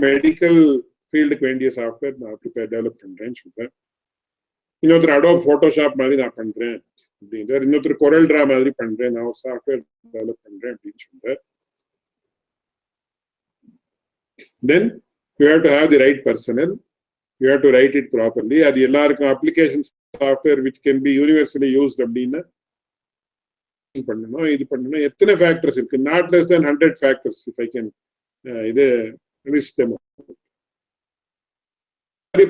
medical ஃபீல்டுக்கு வேண்டிய software நான் prepare develop பண்றேன்னு சொல்றேன். இன்னொருத்தர் Adobe Photoshop மாதிரி நான் பண்றேன் அப்படின்ற, இன்னொருத்தர் கொரல் டிரா மாதிரி பண்றேன், நான் ஒரு சாஃப்ட்வேர் டெவலப் பண்றேன் அப்படின்னு சொல்றேன். Then you have to have the right personal, you have to right it properly. அது எல்லாருக்கும் application software which can be universally used அப்படின்னா பண்ணணும், இது பண்ணணும். எத்தனை ஃபேக்டர்ஸ் இருக்கு? Not less than 100 factors if I can இது list them.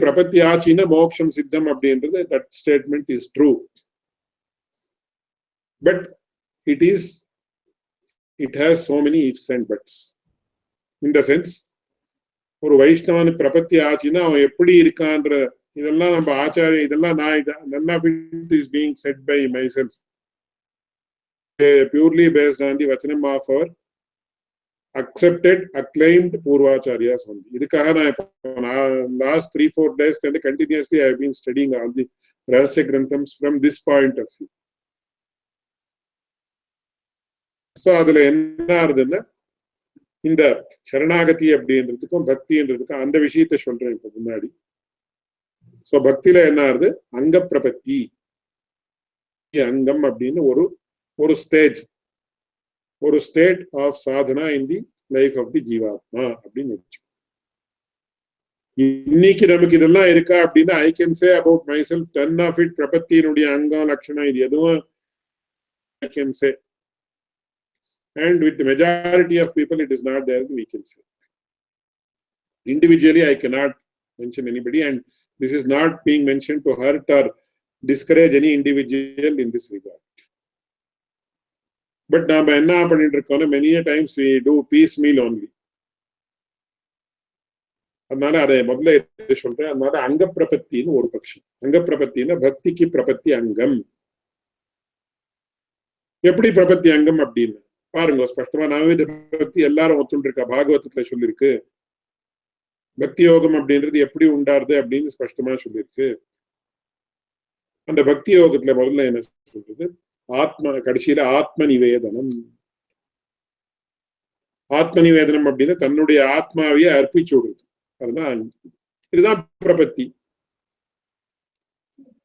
பிரபத்தி ஆச்சின்னா மோக்ஷம் சித்தம் அப்படின்றது, that statement is true, but it has so many ifs and buts. In the sense, ஒரு வைஷ்ணவன் பிரபத்தி ஆச்சின்னா அவன் எப்படி இருக்கான்ற இதெல்லாம் நம்ம ஆச்சாரிய இதெல்லாம் none of it is being said by myself, purely based on the vachanam of our accepted, acclaimed Purvacharyas only. இதுக்காக நான் last 3-4 days continuously I have been studying all the Rahasya Granthams from this point of view. So அதுல என்ன ஆகுதுன்னா, இந்த சரணாகதி அப்படின்றதுக்கும் பக்தின்றதுக்கும் அந்த விஷயத்தை சொல்றேன் இப்ப முன்னாடி. சோ பக்தியில என்ன ஆகுது? அங்க பிரபத்தி, அங்கம் அப்படின்னு ஒரு ஸ்டேஜ், ஒரு state of sadhana in the life of the jivatma அப்படின்னு வச்சு. இன்னைக்கு நமக்கு இதெல்லாம் இருக்கா அப்படின்னா I can say about myself 10 of it பிரபத்தியினுடைய அங்கம் லட்சணம் இது எதுவும் I can say, and with the majority of people it is not there, we can say. Individually I cannot mention anybody, and this is not being mentioned to hurt or discourage any individual in this regard. But நாம என்ன பண்ணிட்டு இருக்கோம், many a times we do piecemeal only. அதனால அதை முதல்ல சொல்றேன். அதனால அங்க பிரபத்தின்னு ஒரு பட்சம். அங்க பிரபத்தின்னா பக்திக்கு பிரபத்தி அங்கம். எப்படி பிரபத்தி அங்கம் அப்படின்னு பாருங்க. ஸ்பஷ்டமா நவவித பிரபத்தி எல்லாரும் ஒத்துண்டு இருக்கா. பாகவதத்துல சொல்லிருக்கு. பக்தி யோகம் அப்படின்றது எப்படி உண்டாருது அப்படின்னு ஸ்பஷ்டமா சொல்லியிருக்கு. அந்த பக்தி யோகத்துல முதல்ல என்ன சொல்றது? ஆத்ம கடைசியில ஆத்ம நிவேதனம். ஆத்ம நிவேதனம் அப்படின்னு தன்னுடைய ஆத்மாவையே அர்ப்பிச்சு விடுறது. அதுதான் இதுதான் பிரபத்தி.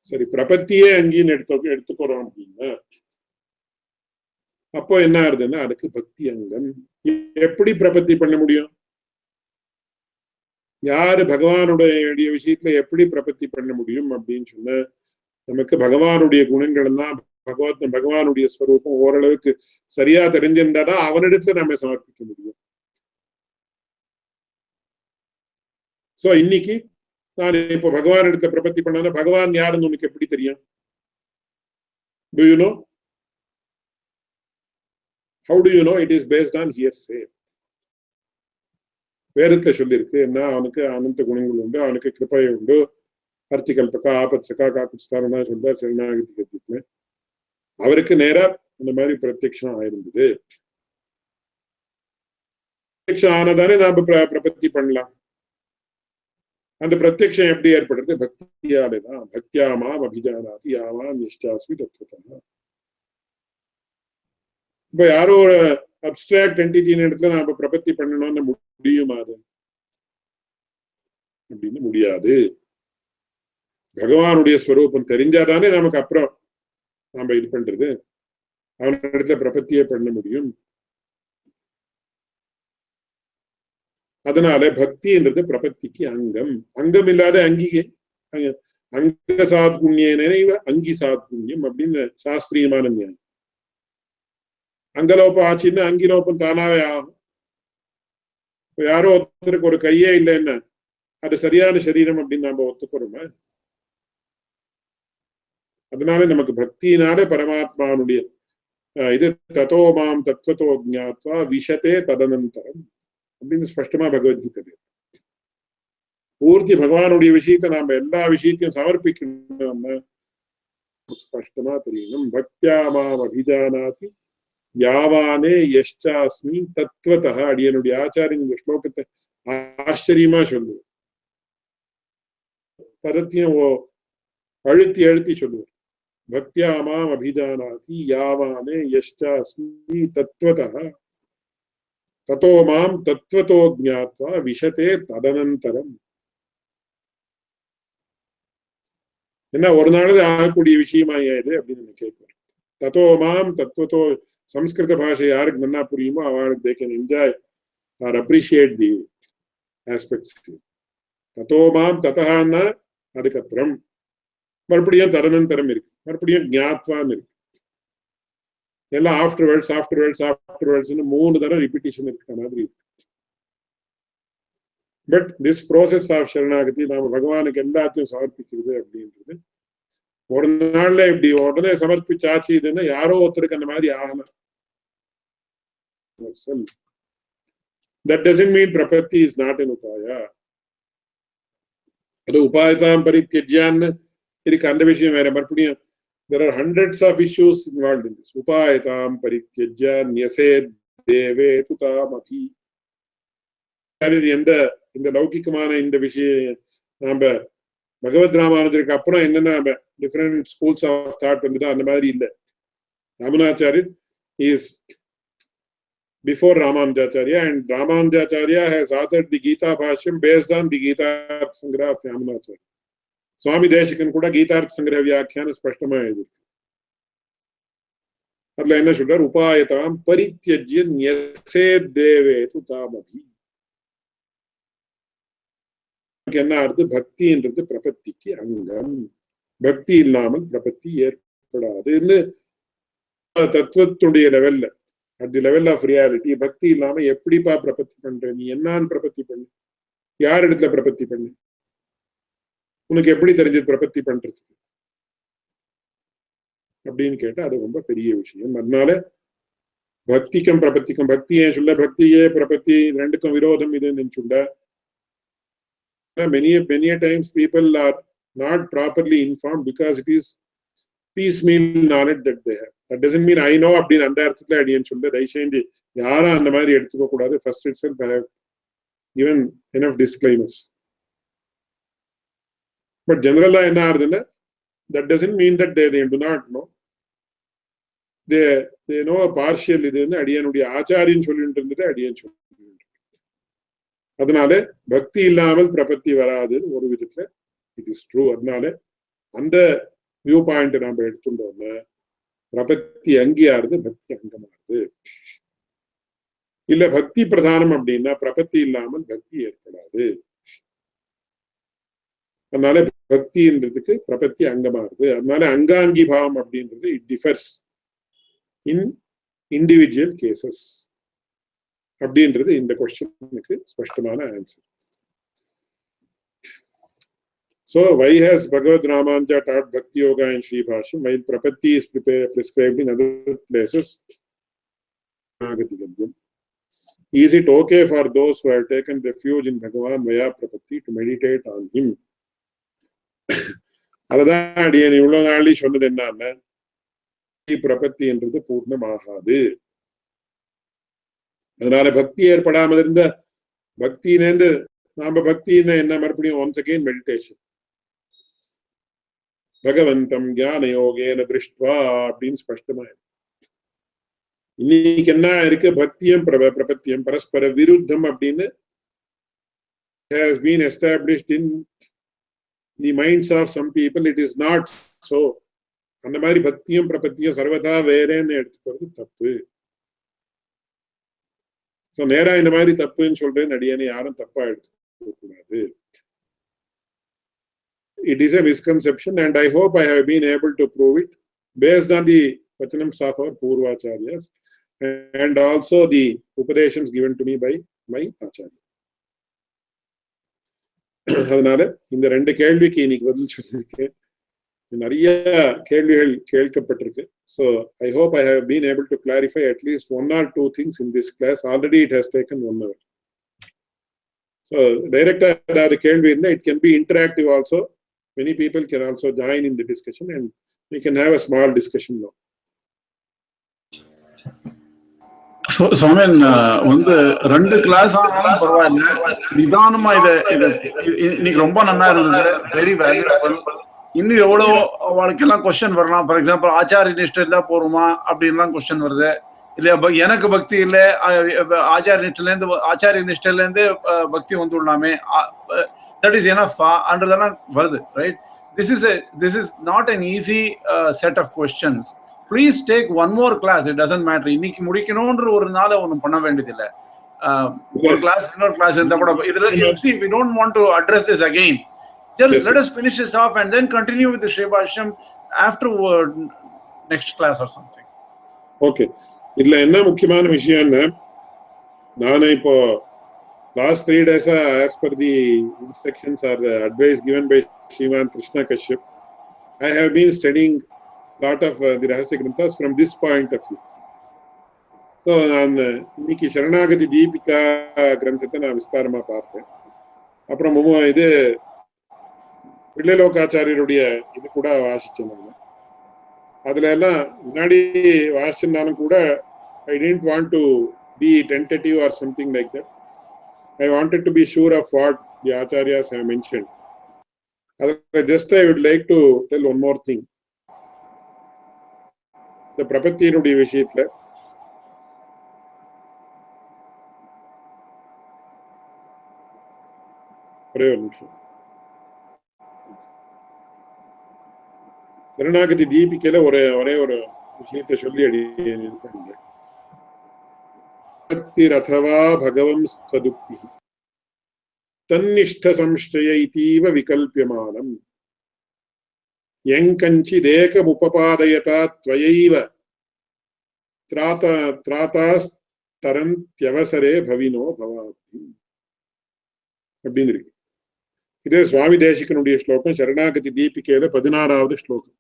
சரி, பிரபத்தியே அங்கேன்னு எடுத்துக்கிறோம் அப்படின்னா அப்போ என்ன ஆகுதுன்னா அதுக்கு பக்தி அங்கம். எப்படி பிரபத்தி பண்ண முடியும்? யாரு பகவானுடைய விஷயத்துல எப்படி பிரபத்தி பண்ண முடியும் அப்படின்னு சொன்ன நமக்கு பகவானுடைய குணங்கள் எல்லாம் பகவானுடைய ஸ்வரூபம் ஓரளவுக்கு சரியா தெரிஞ்சிருந்தாதான் அவனிடத்துல நம்ம சமர்ப்பிக்க முடியும். சோ இன்னைக்கு நான் இப்போ பகவான் இடத்துல பிரபத்தி பண்ணா பகவான் யாருன்னு உனக்கு எப்படி தெரியும்? Do you know? How do you know? It is based on hearsay. வேதத்துல சொல்லியிருக்கு என்ன? அவனுக்கு அனந்த குணங்கள் உண்டு, அவனுக்கு கிருபை உண்டு, அர்த்திகல்பகா ஆபத்சகா காக்குஸ்தானா சொல்றார் சரணாகதி கத்தியத்துல. அவருக்கு நேரா அந்த மாதிரி பிரத்யக்ஷம் ஆயிருந்தது. பிரத்யக்ஷம் ஆனதானே நாம பிரபத்தி பண்ணலாம். அந்த பிரத்யக்ஷம் எப்படி ஏற்படுறது? பக்தியாலேதான். பக்தியாமாம் அபிஜானாதி யாவான் நிஷ்டாஸ்மி தத்துவதா. இப்ப யாரோ ஒரு அப்டிராக்ட் என்டிட்டின் இடத்துல நாம பிரபத்தி பண்ணணும்னு முடியுமா? அது அப்படின்னு முடியாது. பகவானுடைய ஸ்வரூபம் தெரிஞ்சாதானே நமக்கு அப்புறம் நாம இது பண்றது. அவனிடத்துல பிரபத்தியே பண்ண முடியும். அதனால பக்தின்றது பிரபத்திக்கு அங்கம். அங்கம் இல்லாத அங்க சாத்குண்யேனைவ அங்கி சாத்குண்யம் அப்படின்னு சாஸ்திரியமான ஞானம். அங்கலோப்பம் ஆச்சுன்னா அங்கிலோப்பம் தானாவே ஆகும். யாரோ ஒருத்தருக்கு ஒரு கையே இல்லை என்ன, அது சரியான சரீரம் அப்படின்னு நாம ஒத்துக்கிறோமா? அதனால நமக்கு பக்தியினாலே பரமாத்மானுடைய இது ததோ மாம் தத்வதோ ஜ்ஞாத்வா விஷதே ததனந்தரம் அப்படின்னு ஸ்பஷ்டமா பகவத்கீதை. பூர்த்தி பகவானுடைய விஷயத்தை நாம எல்லா விஷயத்தையும் சமர்ப்பிக்கணும்னா ஸ்பஷ்டமா தெரியணும். பக்தியா மாம் அபிஜானாதி யாவானே யஷ்சாஸ்மி தத்வதா. அடியனுடைய ஆச்சாரியன் இந்த ஸ்லோகத்தை ஆச்சரியமா சொல்லுவார். தரத்தையும் அழுத்தி அழுத்தி சொல்லுவார். பக்தியா மாம் அபிஜானாதி யாவானே யஷ்சாஸ்மி தத்வதா ததோ மாம் தத்வதோ ஜ்ஞாத்வா விஷதே ததனந்தரம். என்ன ஒரு நாள் ஆகக்கூடிய விஷயமா இது அப்படின்னு கேட்கிறேன். ததோ மாம் தத்வதோ. சம்ஸ்கிருத பாஷை யாருக்கு நல்லா புரியுமோ அவளுக்கு they can enjoy or appreciate the aspects. ததோ மாம் ததஹான்னா அதுக்கப்புறம் மறுபடியும் ததனந்தரம் இருக்கு, மறுபடியும் ஞாத்வான்னு இருக்கு. எல்லாம் ஆஃப்டர்வர்ட்ஸ் 3 தடவை ரிப்பீட்டேஷன் இருக்கிற மாதிரி இருக்கு. பட் திஸ் ப்ராசஸ் ஆஃப் சரணாகதி நாம பகவானுக்கு எல்லாத்தையும் சமர்ப்பிக்கிறது அப்படின்றது ஒரு நாள்ல இப்படி உடனே சமர்ப்பிச்சாச்சு இதுன்னா யாரோ ஒருத்தருக்கு அந்த மாதிரி ஆகணும். That doesn't mean prapatti is not an upaya. அது உபாயதாம் பரித்யஜ்யான்னு இருக்கு. அந்த விஷயம் வேற. மறுபடியும் there are hundreds of issues involved in this. உபாயதாம் பரித்யஜ்ய ன்யசேத் தேவே துதாமபி. எந்த இந்த லௌகிகமான இந்த விஷயம் நாம பகவத் ராமானுஜருக்கு அப்புறம் என்னென்ன டிஃபரெண்ட் ஸ்கூல்ஸ் ஆஃப் தாட் வந்துட்டு அந்த மாதிரி இல்லை. ராமனாச்சாரியர் is before Ramanujacharya, and Ramanujacharya has authored the Gita Bhashyam based on the Gita Sangraha of Ramanujacharya. Swami Deshikan kuda Gita Sangraha Vyakhyana ஸ்பஷ்டமா எழுதிருக்கு. அதுல என்ன சொல்றார்? உபாயதாம் பரித்யஜ்ய ன்யசேத் தேவேது தாமபி. என்ன அர்த்தம்? பக்தின்றது பிரபத்திக்கு அங்கம். பக்தி இல்லாமல் பிரபத்தி ஏற்படாதுன்னு தத்துவத்துடைய லெவல்ல, at the level of reality, பக்தி இல்லாம எப்படிப்பா பிரபத்தி பண்ற? நீ என்னான்னு பிரபத்தி பண்ணு? யார் இடத்துல பிரபத்தி பண்ணு? உனக்கு எப்படி தெரிஞ்சது பிரபத்தி பண்றதுக்கு அப்படின்னு கேட்டா அது ரொம்ப பெரிய விஷயம். அதனால பக்திக்கும் பிரபத்திக்கும், பக்தியே சொல்ல பக்தியே பிரபத்தி ரெண்டுக்கும் விரோதம் இதுன்னு சொல்ல many times people are not properly informed because it is piecemeal knowledge that they have. That doesn't mean I know அப்படின்னு அந்த அர்த்தத்துல அடியேன்னு சொல்ல தயவுசெய்து யாரும் அந்த மாதிரி எடுத்துக்க கூடாது. First itself I have given enough disclaimers. But generally என்ன ஆகுதுன்னா, that doesn't mean that they do not know. They know a partial இதுன்னு அடியனுடைய ஆச்சாரியன் சொல்லிட்டு இருந்தது அடியன் சொல்லி. அதனால பக்தி இல்லாமல் பிரபத்தி வராதுன்னு ஒரு விதத்துல இட் இஸ் ட்ரூ. அதனால அந்த வியூ பாயிண்ட் நாம எடுத்துட்டோம்னா பிரபத்தி அங்கீகாருது, பக்தி அங்கமாறுது. இல்ல பக்தி பிரதானம் அப்படின்னா பிரபத்தி இல்லாமல் பக்தி ஏற்படாது. அதனால பக்தின்றதுக்கு பிரபத்தி அங்கமாறுது. அதனால அங்காங்கி பாவம் அப்படின்றது it differs in individual cases அப்படின்றது இந்த கொஸ்டினுக்கு ஸ்பஷ்டமான answer. So why has Bhagavad Ramanuja taught Bhakti Yoga in Sribhashyam while Prapatti is prescribed in other places? Is it okay for those who have taken refuge in Bhagavan via Prapatti to meditate on him? அதுதான் அடியேன் இவ்வளவு நாளி சொன்னது என்னன்னா, பிரபத்தி என்றது பூர்ணமாகாது. அதனால பக்தி ஏற்படாமல் இருந்த பக்தியிலேருந்து நாம பக்தின்னு என்ன மறுபடியும் ஒன்ஸ் அகெயின் மெடிடேஷன் பகவந்தம் ஞான யோகேன திருஷ்டுவா அப்படின்னு ஸ்பஷ்டமாயிருக்கு. இன்னைக்கு என்ன இருக்கு, பக்தியம் பிரபத்தியம் பரஸ்பர விருத்தம் அப்படின்னு has been established in the minds of some people. It is not so. அந்த மாதிரி பக்தியும் பிரபத்தியும் சர்வதா வேறேன்னு எடுத்துக்கிறது தப்பு. சோ நேரா இந்த மாதிரி தப்புன்னு சொல்றேன் அடியானே யாரும் தப்பா எடுத்துக்க கூடாது. It is a misconception and I hope I have been able to prove it based on the vachanams of our Purvacharyas and also the upadeshams given to me by my Acharya. அதனால இந்த ரெண்டு கேள்விக்கு இன்னைக்கு பதில் சொல்லியிருக்கேன். நிறைய கேள்விகள் கேட்கப்பட்டிருக்கு. So I hope I have been able to clarify at least one or two things in this class. Already it has taken 1 hour. So direct கேள்வி என்ன, it can be interactive also. Many people can also join in the discussion and we can have a small discussion now. So வந்து 2 class ஆனாலும் பரவாயில்ல, நிதானமா இதை இன்னைக்கு ரொம்ப நல்லா இருந்தது, வெரி வேல்யூபிள். இன்னும் எவ்வளவு அவளுக்கெல்லாம் கொஸ்டின் வரலாம். ஃபார் எக்ஸாம்பிள் ஆச்சாரிய நிஷ்டை தான் போருமா அப்படின்லாம் கொஸ்டின் வருது. இல்லையா எனக்கு பக்தி இல்லை, ஆச்சாரிய நிஷ்டையிலேருந்து பக்தி வந்துடலாமே, that is enough அன்றதெல்லாம் வருது, right? This is not an easy set of questions. Please take one more class. It doesn't matter. இன்னைக்கு முடிக்கணும்ன்ற ஒரு நாளை ஒன்றும் பண்ண வேண்டியதில்லை. ஒரு கிளாஸ் இன்னொரு கிளாஸ் இருந்தா கூட இதுல see, we don't want to address this again. Just let us finish this off and then continue with the Sribhashyam afterward, next class or something. Okay. இதுல என்ன முக்கியமான விஷயம்னா, நான் இப்போ last 3 days as per the instructions or the advice given by Sriman Krishna Kashyap, I have been studying lot of the Rahasya Granthas from this point of view. So நான் இன்னைக்கு சரணாகதி தீபிகா கிரந்தத்தை நான் விஸ்தாரமா பார்த்தேன். அப்புறம் இது பிள்ளைலோகாச்சாரியருடைய இது கூட வாசிச்சேன். நான் அதுல எல்லாம் முன்னாடி வாசிச்சிருந்தாலும் கூட I didn't want to be tentative or something like that. I wanted to be sure of what the acharyas have mentioned. Just I would like to tell one more thing. The பிரபத்தியினுடைய விஷயத்துல ஒரே ஒரு நிமிஷம், சரணாகதி தீபிக்கையில ஒரே ஒரு விஷயத்தை சொல்லி அடிக்கிறேன். ரதவா பகவம் ஸ்ததுக்தி தன்னிஷ்ட சம்சய இதீவ விகல்பியமானம் யங்கஞ்சிதேகமுபபாதயதா த்வயைவ த்ராதாஸ்தரந்த்யவசரே பவினோ பவாப்தி அப்படின்னு இருக்கு. இதே சுவாமி தேசிகனுடைய ஸ்லோகம் சரணாகதி தீபிக்கையில 16வது ஸ்லோகம்.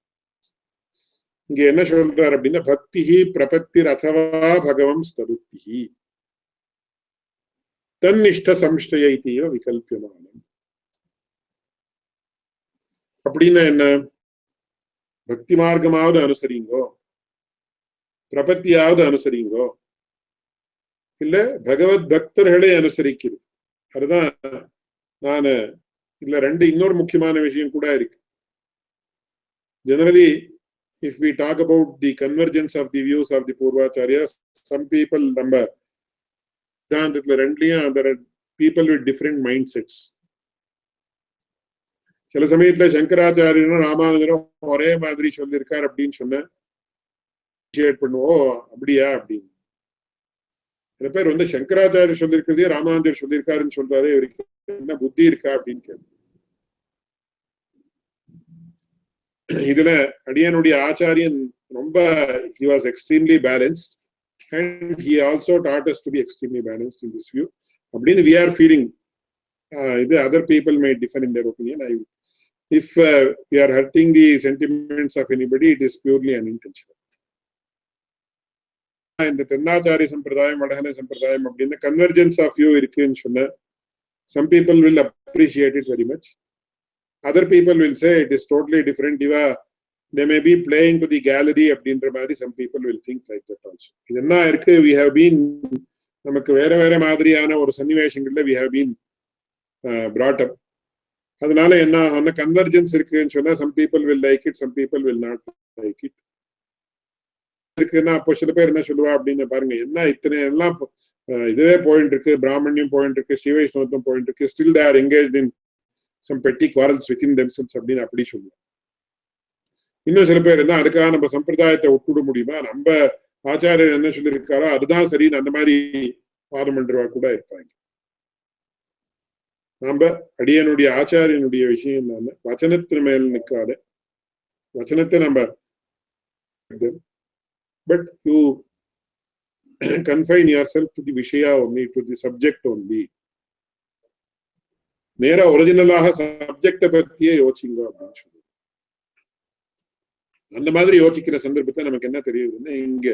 இங்க என்ன சொல்றார் அப்படின்னா, பக்தி பிரபத்தி ரதவா பகவம் ஸ்ததுக்தி தன்னிஷ்ட சம்சய இதீவ விகல்பியமானம். அப்படின்னா என்ன? பக்தி மார்க்கமாவது அனுசரிங்கோ, பிரபத்தியாவது அனுசரிங்கோ, இல்ல பகவத் பக்தர்களை அனுசரிக்கிறது. அதுதான் நான் இதுல இன்னொரு முக்கியமான விஷயம் கூட இருக்கு. Generally, if we talk about the convergence of the views of the Purvacharyas, some people number there are people with different mindsets. சில சமயத்துல சங்கராச்சாரியரும் ராமானுஜரும் ஒரே மாதிரி சொல்லியிருக்கார் அப்படின்னு சொன்ன பண்ணுவோம். அப்படியா அப்படின்னு சில பேர் சங்கராச்சாரியர் சொல்லியிருக்கிறதே ராமானுஜர் சொல்லியிருக்காருன்னு சொல்றாரு, இவருக்கு என்ன புத்தி இருக்கா அப்படின்னு கேள்வி. இதுல அடியனுடைய ஆச்சாரியன் ரொம்ப he was extremely balanced and he also taught us to be extremely balanced in this view. அப்படின்னு we are feeling other people may differ in their opinion. If we are hurting the sentiments of anybody, it is purely unintentional. இந்த தென்னாச்சாரிய சம்பிரதாயம் வடகன சம்பிரதாயம் அப்படின்னு convergence of view இருக்குன்னு சொன்ன some people will appreciate it very much. Other people will say it is totally different. They may be playing to the gallery அப்படின்ற மாதிரி some people will think like that also. இது என்ன இருக்கு, we have been நமக்கு வேற வேற மாதிரியான ஒரு சன்னிவேஷங்கள்ல we have been brought up. அதனால என்ன ஆகும்னா கன்வர்ஜென்ஸ் இருக்குன்னு சொன்னா some people will like it, some people will not like it. இருக்குன்னா அப்போ சில பேர் என்ன சொல்லுவா அப்படின்னு பாருங்க, என்ன இத்தனை எல்லாம் இதுவே போயிட்டு இருக்கு, பிராமணியம் போயிட்டு இருக்கு, ஸ்ரீவைஷ்ணவத்தும் போயிட்டு இருக்கு, still they are engaged in some petty quarrels within themselves அப்படின்னு அப்படி சொல்லுவாங்க. இன்னும் சில பேர் என்ன அதுக்காக நம்ம சம்பிரதாயத்தை ஒட்டுட முடியுமா, நம்ம ஆச்சாரியர் என்ன சொல்லியிருக்காரோ அதுதான் சரின்னு அந்த மாதிரி வாதம் பண்றவா கூட இருப்பாங்க. நாம அடியனுடைய ஆச்சாரியனுடைய விஷயம் என்ன, வச்சனத்தின் மேல் நிற்காத, வச்சனத்தை நம்ம but you confine yourself to the Vishaya only, to the subject only. நேரா ஒரிஜினலாக சப்ஜெக்ட பத்தியே யோசிங்க அப்படின்னு சொல்லி அந்த மாதிரி யோசிக்கிற சந்தர்ப்பத்தை நமக்கு என்ன தெரியுதுன்னா, இங்க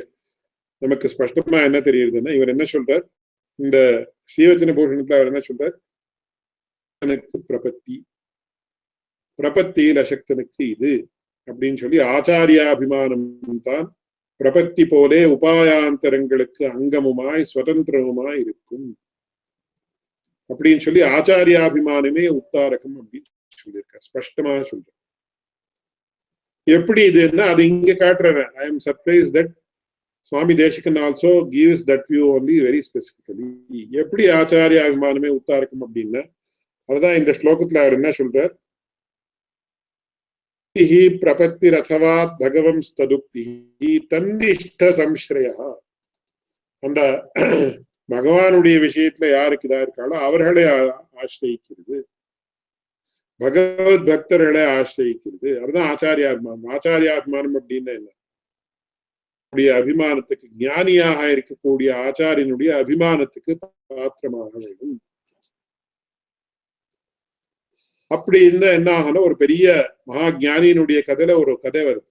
நமக்கு ஸ்பஷ்டமா என்ன தெரியுதுன்னா, இவர் என்ன சொல்றார், இந்த ஸ்ரீவச்சன பூஷணத்துல அவர் என்ன சொல்றார், எனக்கு பிரபத்தி, பிரபத்தியில் அசக்தனுக்கு இது அப்படின்னு சொல்லி ஆச்சாரியாபிமானம் தான் பிரபத்தி போலே உபாயாந்தரங்களுக்கு அங்கமுமாய் சுதந்திரமுமாய் இருக்கும் அப்படின்னு சொல்லி ஆச்சாரியாபிமானமே உத்தாரகம் அப்படின்னு சொல்லியிருக்கார், ஸ்பஷ்டமா சொல்ற. எப்படி இதுன்னா அது இங்க காட்டுற. I am surprise that Swami Desikan also gives that view only very specifically. எப்படி ஆச்சாரியாபிமானமே உத்தாரகம் அப்படின்னா அதுதான் இந்த ஸ்லோகத்துல அவர் என்ன சொல்றார், பிரபத்தி ரதவாத் பகவம் ஸ்ததுக்தி தன்னிஷ்ட சம்ஸ்ரயா. அந்த பகவானுடைய விஷயத்துல யாருக்கு இதா இருக்காளோ அவர்களை ஆசிரியிக்கிறது, பகவத் பக்தர்களை ஆசிரியிக்கிறது. அதுதான் ஆச்சாரியாபிமானம். ஆச்சாரியாபிமானம் அப்படின்னா என்ன, அபிமானத்துக்கு ஞானியாக இருக்கக்கூடிய ஆச்சாரியனுடைய அபிமானத்துக்கு பாத்திரமாக வேண்டும். அப்படி இருந்தா என்ன ஆகணும், ஒரு பெரிய மகா ஞானியினுடைய கதையில ஒரு கதை வருது.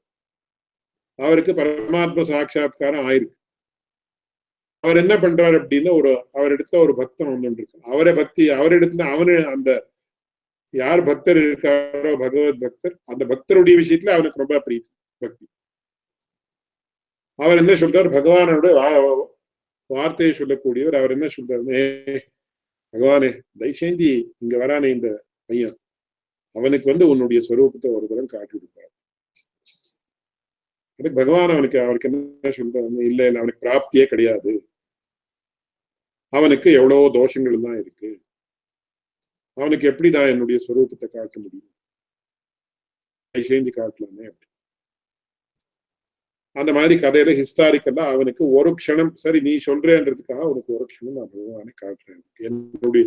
அவருக்கு பரமாத்ம சாட்சா்காரம் ஆயிருக்கு. அவர் என்ன பண்றாரு அப்படின்னா, அவரிடத்துல ஒரு பக்தன் ஒன்று இருக்கு. அவரிடத்துல அவனு அந்த யார் பக்தர் இருக்காரோ பகவத் பக்தர், அந்த பக்தருடைய விஷயத்துல அவனுக்கு ரொம்ப பிரீத்தி பக்தி. அவர் என்ன சொல்றாரு, பகவானோட வார்த்தையை சொல்லக்கூடியவர். அவர் என்ன சொல்றாரு, பகவானே தயவுசெய்து இங்க வரானே இந்த பையன், அவனுக்கு உன்னுடைய ஸ்வரூபத்தை ஒரு தரம் காட்டி கொடுப்பார். அதுக்கு பகவான் அவனுக்கு என்ன சொல்றாரு, இல்ல இல்ல அவனுக்கு பிராப்தியே கிடையாது, அவனுக்கு எவ்வளவோ தோஷங்கள் தான் இருக்கு, அவனுக்கு எப்படிதான் என்னுடைய ஸ்வரூபத்தை காட்ட முடியும், தயவுசெய்து காட்டலாமே அப்படி. அந்த மாதிரி கதையில ஹிஸ்டாரிக்கல்லா அவனுக்கு ஒரு க்ஷணம், சரி நீ சொல்றேன்றதுக்காக அவனுக்கு ஒரு க்ஷணம் நான் பகவானை காட்டுறேன், என்னுடைய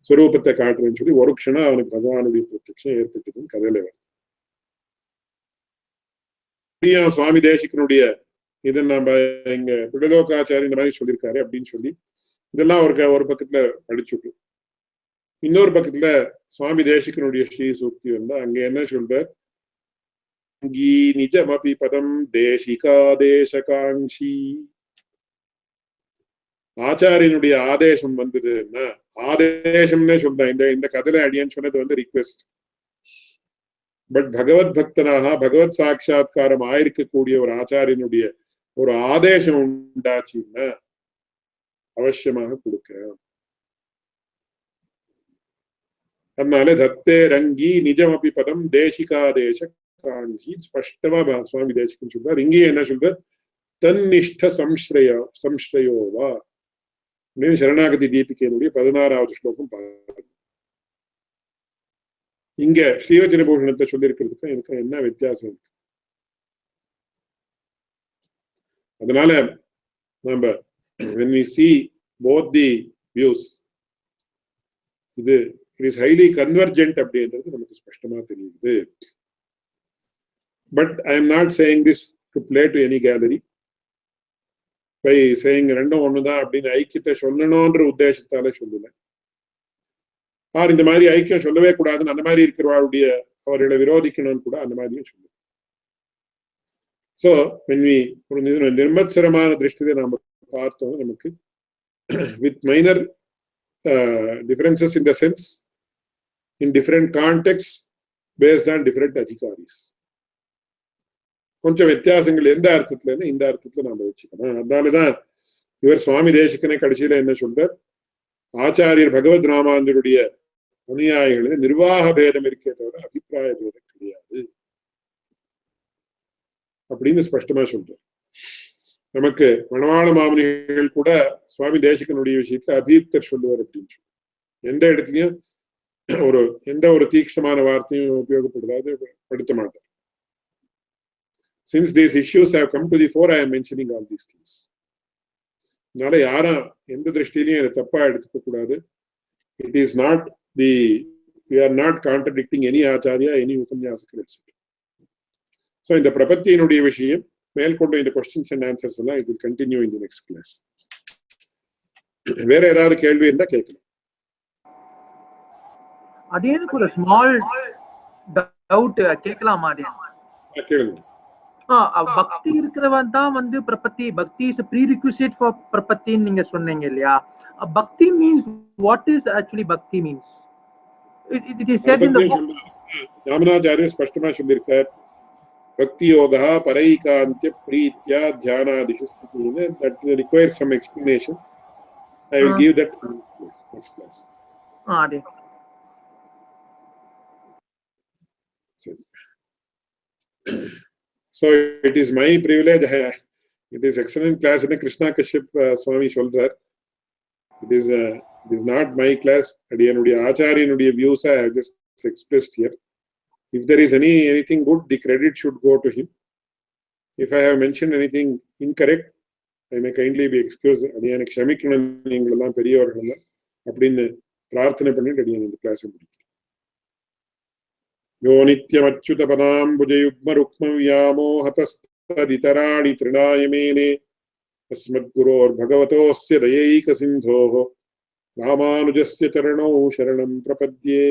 ஸ்வரூபத்தை காட்டுறேன்னு சொல்லி ஒரு க்ஷணம் அவனுக்கு பகவானுடைய பிரத்யக்ஷம் ஏற்பட்டதுன்னு கதையில வரும். சுவாமி தேசிகனுடைய இதை நம்ம இங்க பிடலோகாச்சாரி இந்த மாதிரி சொல்லியிருக்காரு அப்படின்னு சொல்லி இதெல்லாம் ஒரு பக்கத்துல படிச்சுட்டு, இன்னொரு பக்கத்துல சுவாமி தேசிகனுடைய ஸ்ரீ சூக்தி அங்க என்ன சொல்ற, நிஜமபி பதம் தேசிகாதேசகாங்ஷி. ஆச்சாரியனுடைய ஆதேசம் வந்ததுன்னா, ஆதேசம்னே சொல்றேன் இந்த கதையில அடியன்னு சொன்னது ரிக்வெஸ்ட். பட் பகவத் பக்தனாக பகவத் சாட்சா்காரம் ஆயிருக்கக்கூடிய ஒரு ஆச்சாரியனுடைய ஒரு ஆதேசம் உண்டாச்சுன்னா அவசியமாக கொடுக்கிறேன். அதனால தத்தே ரங்கி நிஜமபி பதம் தேசிகாதேச காங்கி ஸ்பஷ்டமா சுவாமி தேசிகன் சொல்றார். இங்கே என்ன சொல்ற, தன்னிஷ்ட சம்ஸ்ரயோவா அப்படின்னு சரணாகதி தீபிகையினுடைய 16வது ஸ்லோகம் பாருங்க. இங்க ஸ்ரீவச்சன பூஷணத்தை சொல்லியிருக்கிறதுக்கு எனக்கு என்ன வித்தியாசம் இருக்கு? அதனால நம்ம when we see both the views, இது it is highly convergent அப்படின்றது நமக்கு ஸ்பஷ்டமா தெரியுது. But I am not saying this to play to any gallery by saying ரெண்டும் ஒண்ணுதான் அப்படின்னு ஐக்கியத்தை சொல்லணும்ன்ற உத்தேசத்தால சொல்லல. இந்த மாதிரி ஐக்கியம் சொல்லவே கூடாதுன்னு அந்த மாதிரி இருக்கிறவாளுடைய அவர்களை விரோதிக்கணும்னு கூட அந்த மாதிரியும் சொல்லுவோம். ஸோ ஒரு நிர்மத்சரமான திருஷ்டியில நாம பார்த்தோம், நமக்கு with minor differences in the sense in different contexts based on different adhikaris. கொஞ்சம் வித்தியாசங்கள் எந்த அர்த்தத்துல இந்த அர்த்தத்துல நாம வச்சுக்கணும். அதனாலதான் இவர் சுவாமி தேசிகனை கடைசியில என்ன சொல்றார், ஆச்சாரியர் பகவத் ராமானுஜருடைய அனுயாயிகளில் நிர்வாக பேதம் இருக்கே தவிர அபிப்பிராய பேதம் கிடையாது அப்படின்னு ஸ்பஷ்டமா சொல்றார். நமக்கு மணவாள மாமுனிகள் கூட சுவாமி தேசிகனுடைய விஷயத்துல அபியுக்தர் சொல்லுவார் அப்படின்னு சொல்லி எந்த இடத்துலயும் எந்த ஒரு தீக்ஷ்ணமான வார்த்தையும் உபயோகப்படுத்த மாட்டார். Since these issues have come to the fore, I am mentioning all these things. அதனால யாரும் எந்த திருஷ்டிலையும் அதை தப்பா எடுத்துக்க கூடாது. It is not we are not contradicting any acharya, any upanyasakan, etc. So இந்த பிரபத்தியினுடைய விஷயம் மேல்கொண்ட இந்த questions and answers எல்லாம் it will continue in the next class. வேற ஏதாவது கேள்வி இருந்தா கேட்கலாம். அதே ஒரு ஸ்மால் டவுட் கேட்கலாமா? கேளுங்க. பக்தி இருக்கிறவன் தான் பிரபத்தி, bhakti is prerequisite for பிரபத்தின்னு நீங்க சொன்னீங்க இல்லையா? Bhakti means what is actually bhakti means? It is said in the book. Ramanacharya ஸ்பஷ்டமா சொல்லியிருக்கார், பக்தி yoga பரைகாந்திய பிரீத்யா தியானாதிஷு ஸ்திதின்னு. that requires some explanation. I will give that in next class. அதே. So it is my privilege. It is excellent class in Krishna Kashyap Swami சொல்றார். It is not my class. அடியனுடைய ஆச்சாரியனுடைய views I have just expressed here. If there is anything good, the credit should go to him. If I have mentioned anything incorrect, I may kindly be excused. அடியனுக்கு க்ஷமிக்கணும், நீங்களெல்லாம் பெரியவர்கள் அப்படின்னு பிரார்த்தனை பண்ணிட்டு அடியன் இந்த கிளாஸ் முடிக்கிறேன். यो नित्यमच्युत पदाम्बुजयुग्म रुक्म व्यामोहतस्तदितराणि तृणाय मेने अस्मद्गुरोर्भगवतोऽस्य दयैकसिन्धोः रामानुजस्य चरणौ शरणं प्रपद्ये.